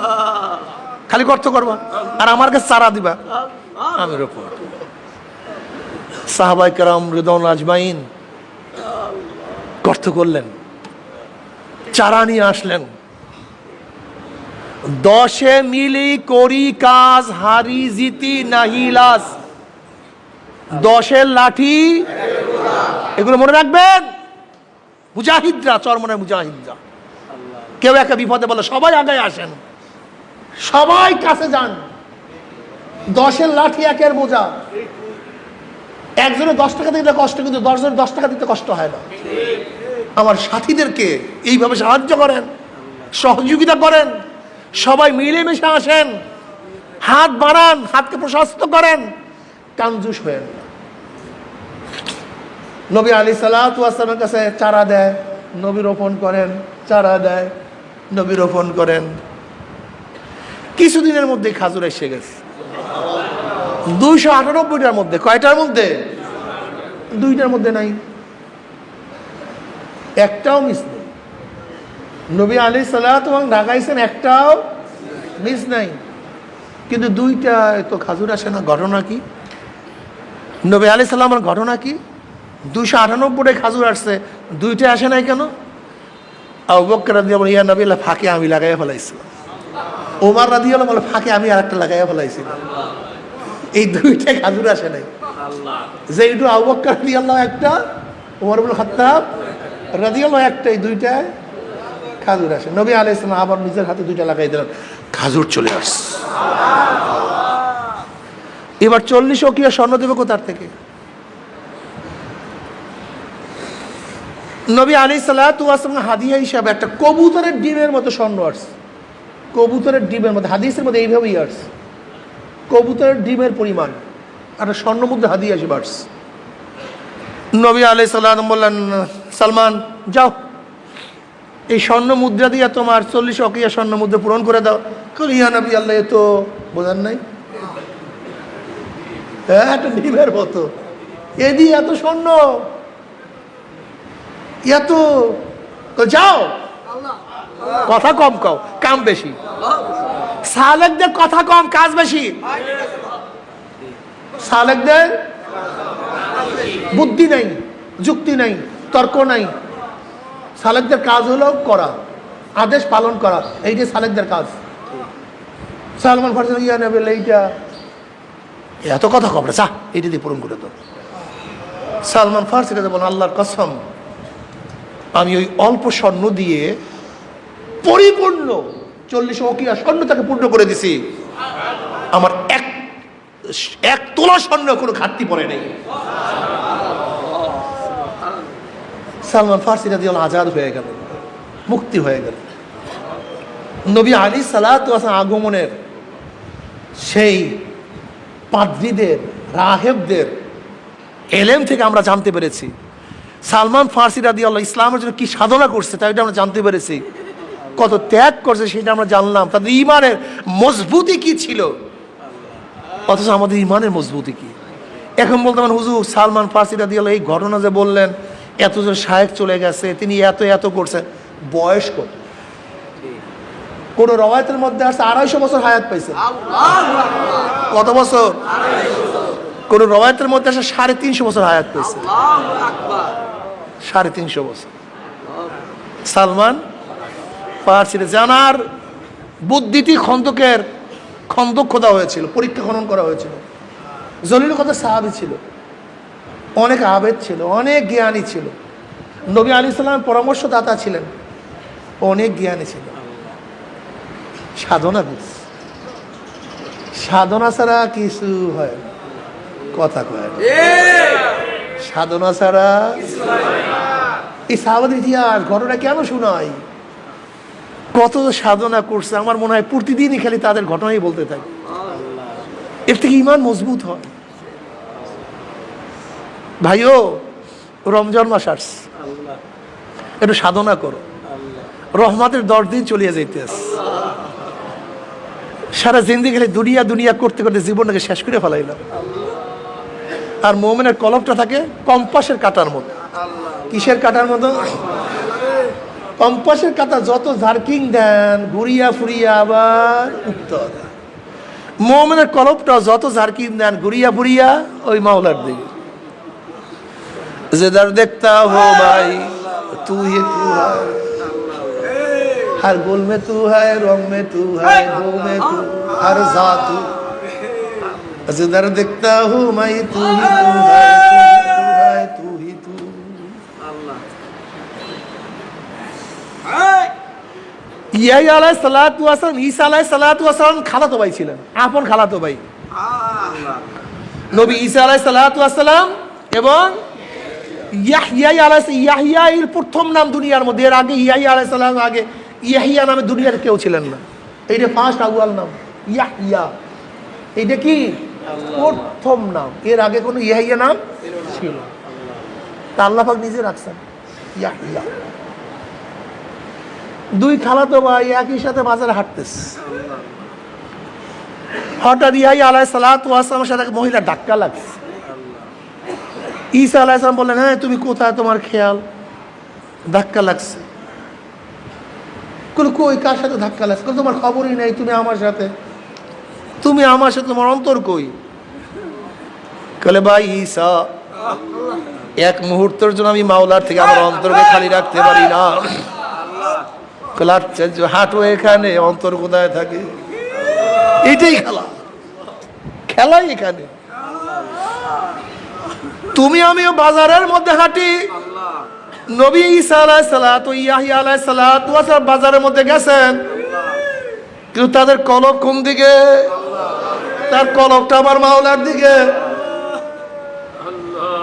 [SPEAKER 1] খালি গর্ত করবা আর আমার কাছে চারা দিবা, আমি রোপণ। সাহাবাই কেরাম রিদওয়ানুল্লাহ আজমাইন গর্ত করলেন, চারা নিয়ে আসলেন। 10 মিলি করি কাজ, হারি জিতি নাহি লাস। 10 লাঠি, এগুলো মনে রাখবেন। মুজাহিদরা, চরমনের মুজাহিদরা, কেউ একটা বিপদে বলে সবাই আগে আসেন, সবাই কাছে যান। 10 লাঠি, 1 বোঝা। একজনে 10 টাকা দিতে কষ্ট, কিন্তু 10 জনের 10 টাকা দিতে কষ্ট হয় না। আমার সাথীদেরকে এইভাবে সাহায্য করেন, সহযোগিতা করেন, সবাই মিলেমিশে আসেন, হাত বাড়ান, হাতকে প্রশস্ত করেন, কাঞ্জুস হয়েন না। নবী আলাইহিস সালাতু ওয়াস সালামের কাছে চারা দেয়, নবী রোপণ করেন, চারা দেয়, নবী রোপণ করেন। কিছুদিনের মধ্যে খাজুর এসে গেছে 298টার মধ্যে। কয়টার মধ্যে? 2টার মধ্যে নাই, একটাও মিস নেই। নবী আলাইহিস সালাতু ওয়াস সালাম ঢাকাইছেন, একটাও মিস নাই। কিন্তু 2টা তো খাজুর আসে না। ঘটনা কি? নবী আলাইহিস সালামের ঘটনা কি? 298টায় খাজুর আসছে, 2টা আসে নাই কেন? আবু বকর রাদিয়াল্লাহু আনহু, ইয়া নবী আল্লাহ, ফাঁকে আমি লাগাইয়া ফেলাইছিলাম। ওমর রাদিয়াল্লাহু আনহু, ফাঁকে আমি আরেকটা লাগাইয়া ফেলাইছিলাম। এই 2টা খাজুর আসে নাই। যে একটু আবু বকর রাদিয়াল্লাহু একটা, ওমর ইবনে খাত্তাব রাদিয়াল্লাহু একটা, এই 2টায় খাজুর আসে। নবী আলাইহিস সালাম আবার নিজের হাতে 2টা লাগাই দিলেন, খাজুর চলে আসছে। এবার 40 ওকিয়া স্বর্ণ দেবে কোথার থেকে? নবী আলাইহিস সালাতু ওয়াস সালাম হাদিয়া হিসাবে একটা কবুতরের ডিমের মতো স্বর্ণ আসছে। কবুতরের ডিমের মধ্যে, হাদিসের মধ্যে এইভাবেই আসছে, কবুতরের ডিমের পরিমাণ একটা স্বর্ণ মুদ্রা হাদিয়া হিসেবে আসছে। নবী আলাইহিস সালাম বললেন, সালমান যাও, এই স্বর্ণ মুদ্রা দিয়ে তোমার 40 ওকিয়া স্বর্ণ মুদ্রা পূরণ করে দাও। ইয়া নবী আল্লাহ, এ তো বোঝান নাই, হ্যাঁ একটা ডিমের মতো, এ দিয়ে এত স্বর্ণ, এত। যাও, কথা কম কও, কাম বেশি। সালেকদের কথা কম, কাজ বেশি। সালেকদের বুদ্ধি নাই, যুক্তি নাই, তর্ক নাই। সালেকদের কাজ হলো করা, আদেশ পালন করা, এইটাই সালেকদের কাজ। সালমান ফারসি, ইয়া নবী, এইটা এত কথা কবরে চা এটি দিয়ে পূরণ করে দাও। সালমান ফার্সি রাদিয়াল্লাহু বলেন, আল্লাহর কসম, আমি ওই অল্প স্বর্ণ দিয়ে পরিপূর্ণ 40 ওকিয়া স্বর্ণ তাকে পূর্ণ করে দিছি, আমার এক তোলা স্বর্ণ কোনো ঘাটতি পড়ে নেই। সালমান ফার্সি রাদিয়াল্লাহু আজাদ হয়ে গেল, মুক্তি হয়ে গেল। নবী আলাইহিস সালাতু ওয়াস সালাম আগমনের সেই পাদ্রীদের, রাহেবদের এলেম থেকে আমরা জানতে পেরেছি সালমান ফার্সি রাদিয়াল্লাহু ইসলামের জন্য কি সাধনা করছে, তাই আমরা জানতে পেরেছি। কত ত্যাগ করছে সেটা আমরা জানলাম। তাদের ইমানের মজবুতি কি ছিল, অথচ আমাদের ইমানের মজবুতি কি। এখন বলতে পারেন হুজুর সালমান ফার্সি রাদিয়াল্লাহু এই ঘটনা যে বললেন, এতজন শায়েখ চলে গেছে, তিনি এত এত করছেন, বয়স কত? কোন রওয়ায়াতের মধ্যে আছে 250 বছর হায়াত পাইছে। কত বছর? কোন রওয়ায়াতের মধ্যে আছে 350 বছর হায়াত পাইছে। 350 বছর। সালমান ফার্সি জানার বুদ্ধিটি খন্দক খোদা হয়েছিল, পরীক্ষা খনন করা হয়েছিল। জলিল কত সাহাবী ছিল, অনেক আবেদ ছিল, অনেক জ্ঞানী ছিল, নবী আলাইহিস সালামের পরামর্শদাতা ছিলেন, অনেক জ্ঞানী ছিল। সাধনা করছে, সাধনা ছাড়া কিছু হয় না, কথা কয় না। সাধনা ছাড়া এই সাহাবাদের ইতিহাস ঘটনা কেন শোনাই, কত সাধনা করছে। আমার মনে হয় প্রতিদিনই খালি তাদের ঘটনাই বলতে থাকি, এর থেকে ইমান মজবুত হয়। ভাইও রমজান মাস আসছে, একটু সাধনা করো, রহমতের 10 দিন চলিয়ে যাইতেছে। সারা জিন্দেগি খালি দুনিয়া দুনিয়া করতে করতে জীবনটাকে শেষ করে ফেলাইলাম। আর মুমিনের কলবটা থাকে কম্পাসের কাঁটার মতো। কিসের কাঁটার মতো? কম্পাসের কাঁটা যত জার্কিং দেন ঘুরিয়া ফুরিয়া আবার উত্তর। মুমিনের কলবটা যত জার্কিং দেন ঘুরিয়া ফুরিয়া ওই মাওলার দিকে। जिधर देखता हो भाई तू ही तू है, हर गुल में तू है, रंग में तू है, दो में तू, हर जात तू। जिधर देखता हूँ मैं तू ही तू है, तू ही तू। ইয়া আলাইহিস সালাতু ওয়াস সালাম, ঈসা আলাইহিস সালাতু ওয়াস সালাম খালাতো ভাই ছিলেন, আপন খালাতো ভাই। নবী ঈসা আলাইহিস সালাতু ওয়াস সালাম এবং ইয়াহিয়া এর প্রথম নাম দুনিয়ার মধ্যে। এর আগে ইয়াহিয়া আলাইহিস সালাম আগে ইয়াহিয়া নামে দুনিয়ার কেউ ছিলেন না। এইটা ফার্স্ট আউয়াল নাম ইয়াহিয়া, এইটা কি প্রথম নাম। এর আগে কোনো ইয়াহিয়া নাম ছিল তা আল্লাহ পাক নিজে রাখছেন ইয়াহিয়া। দুই খালাতো ভাই একই সাথে বাজারে হাঁটতেছে, হঠাৎ ইয়াহিয়া আলাইহিস সালাতু ওয়াস সালামের সাথে মহিলা ধাক্কা লাগছে। ঈসা আলাইহিস সালাম বললেন, হ্যাঁ তুমি কোথায়, তোমার খেয়াল? ধাক্কা লাগছে। কই কার সাথে ধাক্কা লাগছে? তোমার খবরই নেই, তুমি আমার সাথে, তোমার অন্তর কই? বলে ভাই ঈসা, এক মুহূর্তের জন্য আমি মাওলার থেকে আমার অন্তরকে খালি রাখতে পারি না। হাঁটো এখানে, অন্তর কোথায় থাকে? এটাই খেলাই এখানে। তুমি আমিও বাজারের মধ্যে হাঁটি, নবী ঈসা আলাইহিস সালাতু ইয়াহিয়া আলাইহিস সালাতু ওয়াস সালাম বাজারের মধ্যে গেছেন, কিন্তু তাদের কলব কোন দিকে? তার কলবটা আমার মাওলার দিকে।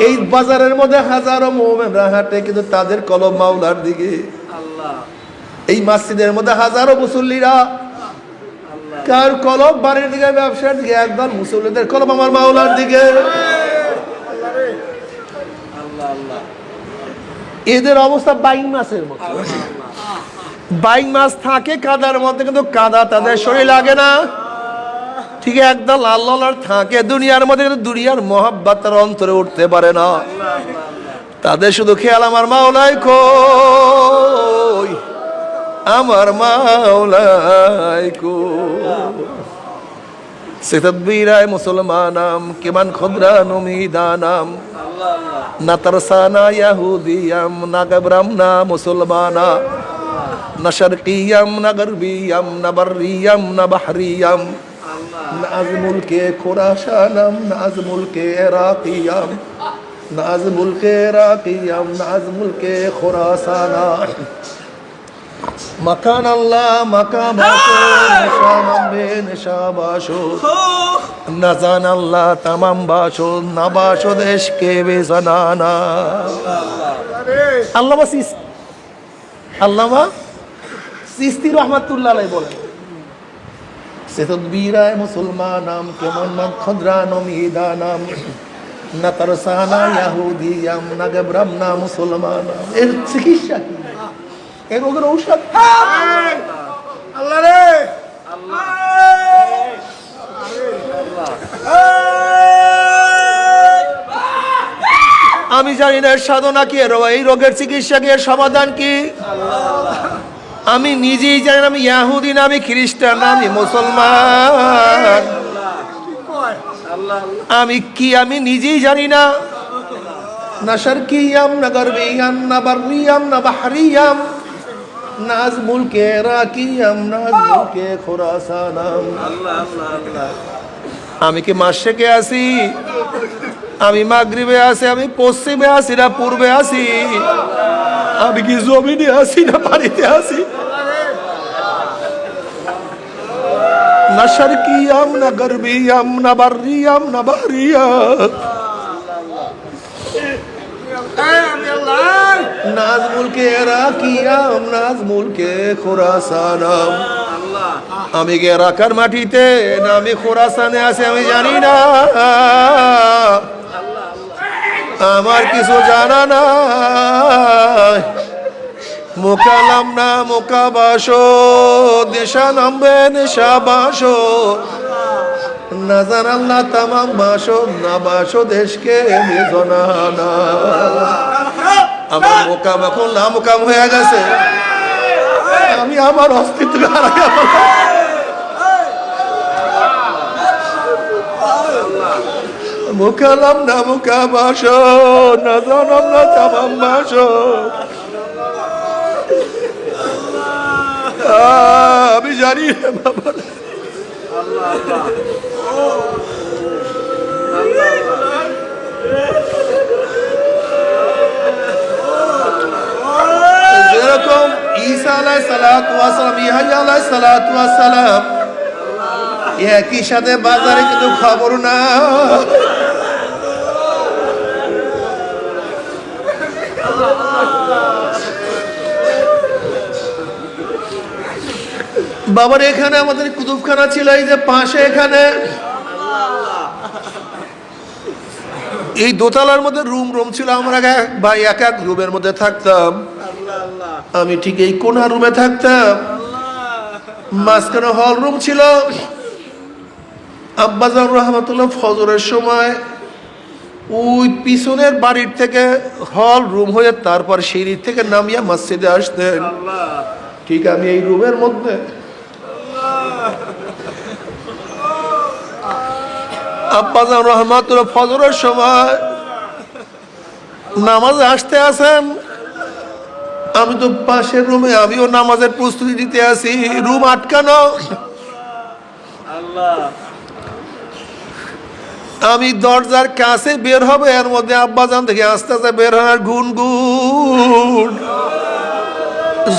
[SPEAKER 1] এই বাজারের মধ্যে হাজারো মুমিনরা হাঁটে, কিন্তু তাদের কলব মাওলার দিকে। এই মসজিদের মধ্যে হাজারো মুসল্লিরা, কার কলব বাড়ির দিকে, ব্যবসার দিকে। একদল মুসল্লিদের কলব আমার মাওলার দিকে। এদের অবস্থা বাইং মাছের মতো। বাইং মাছ থাকে কাদার মধ্যে, কিন্তু কাদা তাদের শরীর লাগে না। ঠিক একদল আল্লাহর থাকে দুনিয়ার মধ্যে, কিন্তু দুনিয়ার মহাব্বত তার অন্তরে উঠতে পারে না। তাদের শুধু খেয়াল আমার মাওলাই কই, আমার মাওলাই কই। সে তদবীরায় মুসলমানাম কিমান খুদরা নুমিদানাম, না তারসানা ইয়াহুদিয়াম, না গাবরামনা মুসলমানা, না শারকিয়াম, না গরবিয়াম, না বররিয়াম, না বাহরিয়াম। নাজ মুলকে খুরাসানাম নাজ মুলকে ইরাকিয়াম নাজ মুলকে ইরাকিয়াম নাজ মুলকে খুরাসানা মাকান আল্লাহ মাকাবাশো নিশানাম বে নিশাবাশো নাজান আল্লাহ তামাম বাসো নাবাসো দেশকে বেজানানা আল্লামা সিস্তি রহমাতুল্লাহ আলাইহি বলেন সে তদবীরায় মুসলমানাম কেমন মান খদরানম ইদানাম না তারসানা ইয়াহুদিয়াম না গবরামনা মুসলমানাম এর চিকিৎসা কি এর রোগের ঔষধ
[SPEAKER 2] আল্লাহ রে
[SPEAKER 1] আমি জানি না এর সাধনা কি এর এই রোগের চিকিৎসা কি এর সমাধান কি আমি নিজেই জানি না আমি ইয়াহুদি না আমি খ্রিস্টান না আমি মুসলমান আমি কি আমি নিজেই জানি না না শারকিয়াম না গরবিয়াম না বাররিয়াম না বাহরিয়াম নাজ মুলকে রাকিয়াম নাজ মুলকে খুরাসানাম আমি কি মাশরিকে আছি আমি মাগরিবে আছি আমি পশ্চিমে আছি না পূর্বে আছি আমি কি জমিনে আছি না পানিতে আছি না শারকিয়াম না গরবিয়াম না বাররিয়াম না বাহরিয়াম নাজ মুলকে ইরাকিয়াম নাজ মুলকে খুরাসানাম আমি কি ইরাকের মাটিতে না আমি খুরাসানে আছি আমি জানি না আমার কিছু জানা নাই মোকালাম না মোকাবাসো দেশা নামবে নেশাবাসো না জানাল্লাহ তামাম বাসো না বাসো দেশকে বেজনানা আমার মোকাম এখন না মোকাম হয়ে গেছে আমি আমার অস্তিত্ব হারাই মোকালাম না মোকাবাসো না জানাম না তামাম বাসো আমি জানি বাবা যেরকম ঈসা আলাইহিস সালাতু ওয়াস সালাম ইয়াহইয়া আলাইহিস সালাতু ওয়াস সালাম একই সাথে বাজারে কিন্তু খবর না বাবার এখানে আমাদের কুতুবখানা ছিল এই যে পাশে এখানে এই দোতলার মধ্যে রুম ছিল আমরা ভাই এক এক রুমের মধ্যে থাকতাম আমি ঠিক এই কোনা রুমে থাকতাম মাঝখানে হল রুম ছিল আব্বাজান রহমাতুল্লাহ ফজরের সময় ওই পিছনের বাড়ির থেকে হল রুম হয়ে তারপর সিঁড়ি থেকে নামিয়া মসজিদে আসতেন ঠিক আমি এই রুমের মধ্যে আব্বাজান রহমাতুল্লাহ ফজরের সময় নামাজে আসতে আসেন আমি তো পাশের রুমে আমিও নামাজের প্রস্তুতি নিতে আসি রুম আটকানো আমি দরজার কাছে বের হবে এর মধ্যে আব্বাজান থেকে আস্তে আস্তে বের হওয়ার গুনগুন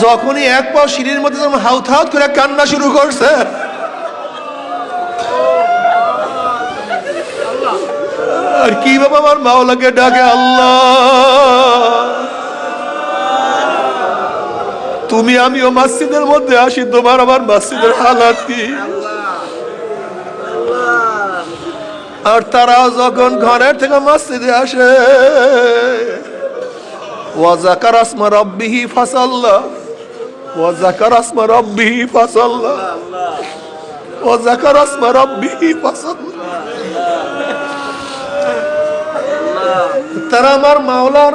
[SPEAKER 1] যখনই এক পা সিঁড়ির মধ্যে হাউত হাউত করে কান্না শুরু করছে আর কি বাবা আমার মাওলাকে ডাকে আল্লাহ তুমি আমিও মসজিদের মধ্যে আসি তোমার আমার মসজিদের হালাত কি আর তারা যখন ঘরের থেকে মসজিদে আসে ওয়াজাকার আসমা রাব্বিহি ফাসাল্লা ওয়াজাকার আসমা রাব্বিহি ফাসাল্লা ওয়াজাকার আসমা রাব্বিহি ফাসাল্লা তারা আমার মাওলার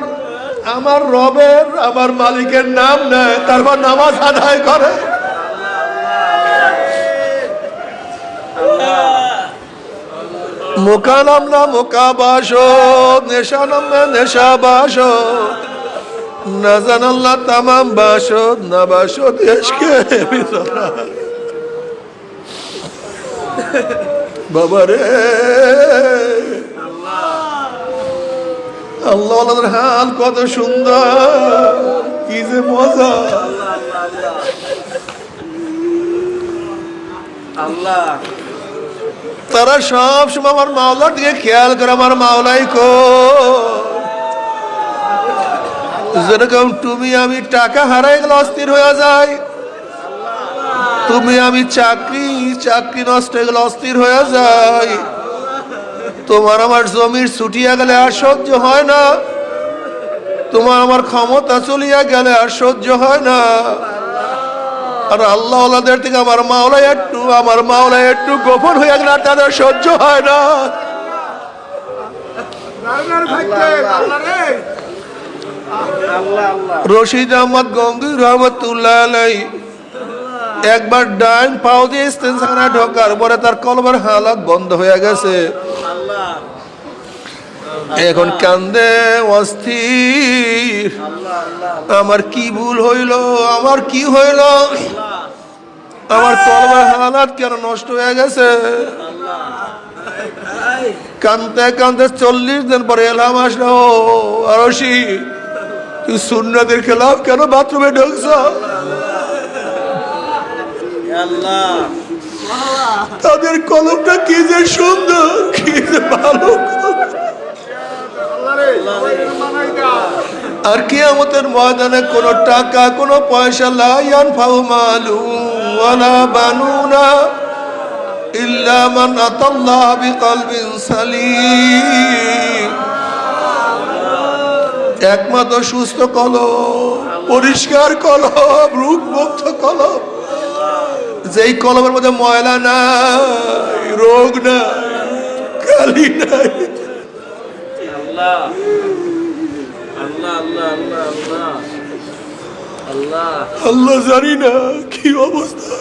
[SPEAKER 1] আমার রবের আমার মালিকের নাম নেয় তারপর নামাজ আদায় করে মোকালাম না মোকাবাসো নেশানাম না নেশাবাসো না জানাল্লাহ তামাম বাসো না বাসো দেশকে বাবারে আল্লাহ আল্লাহর হাল কত সুন্দর, কি যে মজা।
[SPEAKER 2] আল্লাহ
[SPEAKER 1] তারা সব সময় আমার মাওলার দিকে খেয়াল করে, আমার মাওলাই কো। যেরকম তুমি আমি টাকা হারাই গেলে অস্থির হয়ে যায়, তুমি আমি চাকরি নষ্ট হয়ে গেলে অস্থির হয়ে যায়, তোমার আমার জমির ছুটিয়া গেলে আর সহ্য হয় না, তোমার আমার ক্ষমতা চলিয়া গেলে আর সহ্য হয় না। আর আল্লাহ আল্লাহদের থেকে আমার মাওলা একটু গোপন হয়ে গেলে আর তাদের সহ্য হয় না। রশিদ আহমদ গঙ্গুর রহমতুল্লাহ আলাইহি একবার ডাইন পাও দিয়ে ইস্তেনখানায় ঢোকার পরে তার কলবার হালাত বন্ধ হয়ে গেছে। এখন কান্দে অস্থির, আমার কি ভুল হইল, আমার কি হইল, আমার কলবার হালাত কেন নষ্ট হয়ে গেছে। কান্দতে কান্দতে 40 দিন পরে এলাম আসলো, আরশি তুই সুন্নতের খেলাফ কেন বাথরুমে ঢুকছ? তাদের কলমটা কি যে সুন্দর, কি যে ভালো। আর কিয়ামতের ময়দানে কোনো টাকা কোনো পয়সা লা ইয়ানফাউ মালু ওয়ালা বানুনা ইল্লা মান আতাল্লাহ বিকলবিন সালিম। একমাত্র সুস্থ কলম, পরিষ্কার কলম, রোগমুক্ত কলম, যেই কলমের মধ্যে ময়লা নাই, রোগ নাই, কালি নাই। আল্লাহ জানি না কি অবস্থা।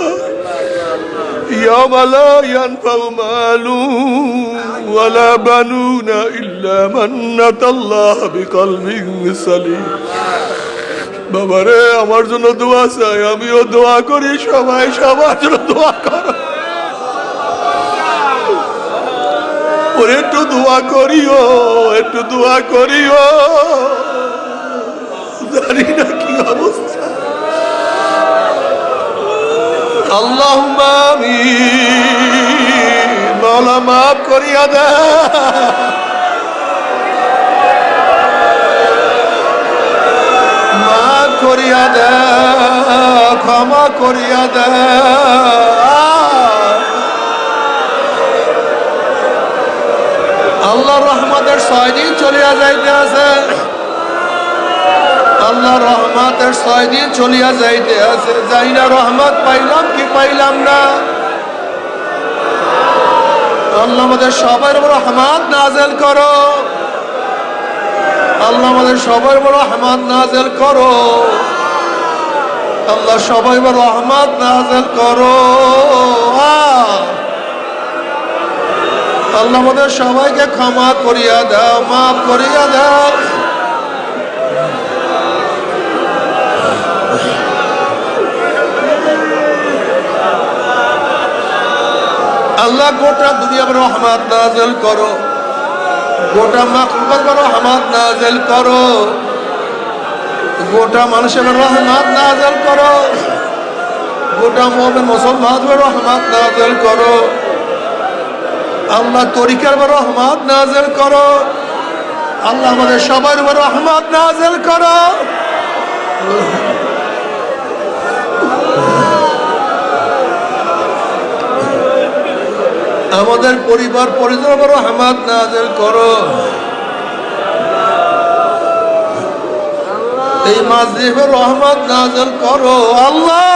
[SPEAKER 1] ইয়াওমা লা ইয়ানফাউ মালু ওয়ালা বানুনা ইল্লা মান আতাল্লাহ বিকলবিন সালিম। বাবারে আমার জন্য দোয়া চাই, আমিও দোয়া করি, সবাই সবার জন্য দোয়া করো। ওরে একটু দোয়া করিও, একটু দোয়া করিও, জানি না কি অবস্থা। আল্লাহুম্মা আমিন। মাওলা মাফ করিয়া দে, মাফ করিয়া দে, ক্ষমা করিয়া দে। আল্লাহ রহমতের 6 দিন চলিয়া যাইতে আছে, আল্লাহ রহমতের 6 দিন চলিয়া যাইতে আছে। যাই না রহমত পাইলাম কি পাইলাম না। আল্লাহ আমাদের সবার উপর রহমত নাযিল করো, আল্লাহ আমাদের সবার উপর রহমত নাযিল করো, আল্লাহ সবার উপর রহমত নাযিল করো। আল্লাহ আমাদের সবাইকে ক্ষমা করিয়া দাও, মাফ করিয়া দাও। আল্লাহ গোটা দুনিয়ার রহমত নাযিল করো, গোটা মাখলুকাতের রহমত নাযিল করো, গোটা মানুষের রহমত নাযিল করো, গোটা মুমিন মুসলমানদের রহমত নাযিল করো। আল্লাহ তরিকার উপর রহমত নাযিল করো, আল্লাহ আমাদের সবার উপর রহমত নাযিল করো। আমাদের পরিবার পরিজনের উপর রহমত নাযিল করো। এই মাযহাবের রহমত নাযিল করো আল্লাহ।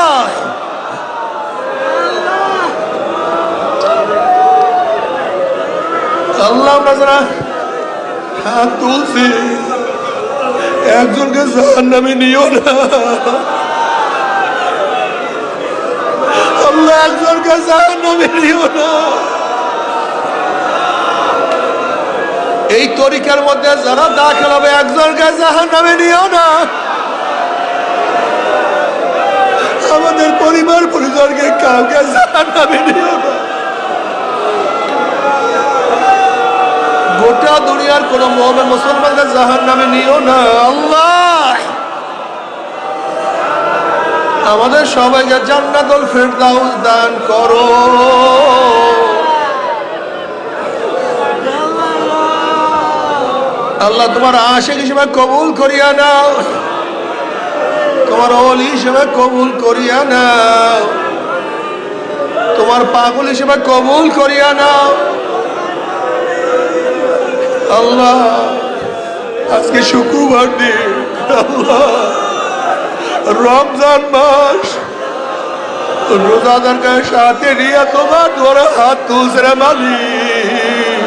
[SPEAKER 1] আল্লাহ আমরা যারা হাত তুলছি, একজনকে জাহান্নামে নিও না আল্লাহ, একজনকে জাহান্নামে নিও না। এই তরিকার মধ্যে যারা দাখিল হবে, একজনকে জাহান্নামে নিও না। আমাদের পরিবার পরিজনকে কাউকে জাহান্নামে নিও না। গোটা দুনিয়ার কোন মুমিন মুসলমানকে জাহান্নামে নিও না আল্লাহ। আমাদের সবাইকে জান্নাতুল ফিরদাউস দান করো। আল্লাহ তোমার আশিক হিসেবে কবুল করিয়া নাও, তোমার ওলি হিসেবে কবুল করিয়া নাও, তোমার পাগল হিসেবে কবুল করিয়া নাও আল্লাহ। আজকে শুক্রবার দিন আল্লাহ, রমজান মাস, রোজাদারকে সাথে নিয়ে তোমার ধরে হাত তুলছে রে মালিক।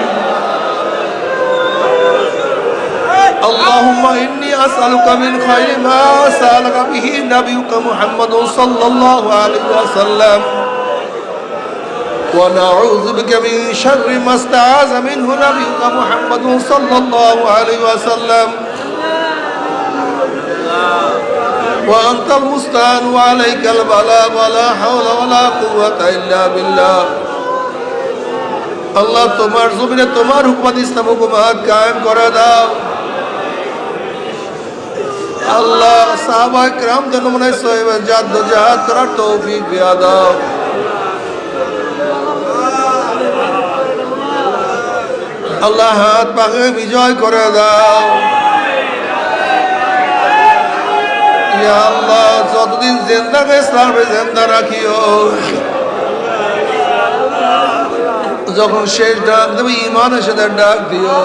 [SPEAKER 1] اللهم إني أسألك من خير ما سألك به نبيك محمد صلى الله عليه وسلم، ونعوذ بك من شر ما استعاذ منه نبيك محمد صلى الله عليه وسلم، وأنت المستعان وعليك البلاغ ولا حول ولا قوة إلا بالله। আল্লাহ তোমার জমিনে তোমার হুকুমত ইসলাম হুকুমত কায়েম করে দাও আল্লাহ। সাহাবা কিরামদের নমুনায় সহিবে জাদ্দোজাহাদ করার তৌফিক দিয়া দাও। আল্লাহ হাত পাকে বিজয় করে দাও ইয়া আল্লাহ। যতদিন জিন্দাকে ইসলামে জিন্দা রাখিও, যখন শেষ ডাক দেবে ইমানের সাথে ডাক দিও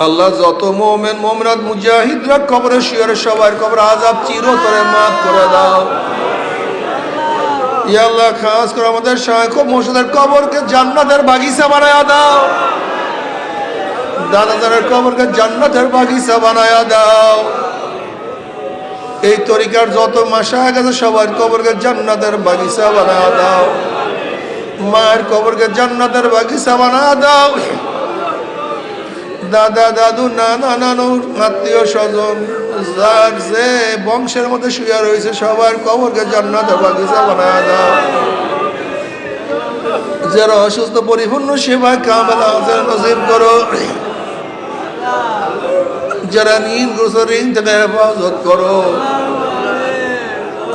[SPEAKER 1] আল্লাহ। যত মুমিন মুমিনাত মুজাহিদরা কবরে শিয়রে সবার কবর আযাব চিরতরে মাফ করে দাও ইয়া আল্লাহ। খাস করে আমাদের শায়খ মুর্শিদের কবরকে জান্নাতের বাগিচা বানায়া দাও, দাদাদের কবরকে জান্নাতের বাগিচা বানায়া দাও। এই তরিকার যত মাশায়েখ আছে সবার কবরকে জান্নাতের বাগিচা বানায়া দাও। মায়ের কবরকে জান্নাতের বাগিচা বানায়া দাও। দাদা দাদু নানা নানু আত্মীয় স্বজন যার যে বংশের মধ্যে শুয়ে রয়েছে সবার কবরকে জান্নাতের বাগিচা বানায় দাও। যারা অসুস্থ পরিপূর্ণ সেবা কামেলা নসিব করো, যারা ঋণগ্রস্ত ঋণ থেকে হেফাজত করো,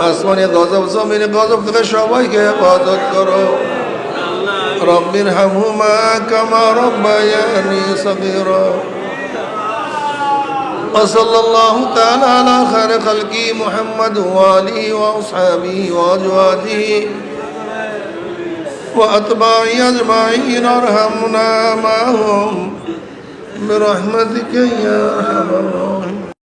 [SPEAKER 1] আসমানে গজব জমিনে গজব থেকে সবাইকে হেফাজত করো। رب ارحمهما كما ربياني صغيرا وصلى الله تعالى على خير خلقه محمد وآله وأصحابه وأزواجه وأتباعه أجمعين ارحمنا معهم برحمتك يا أرحم الراحمين.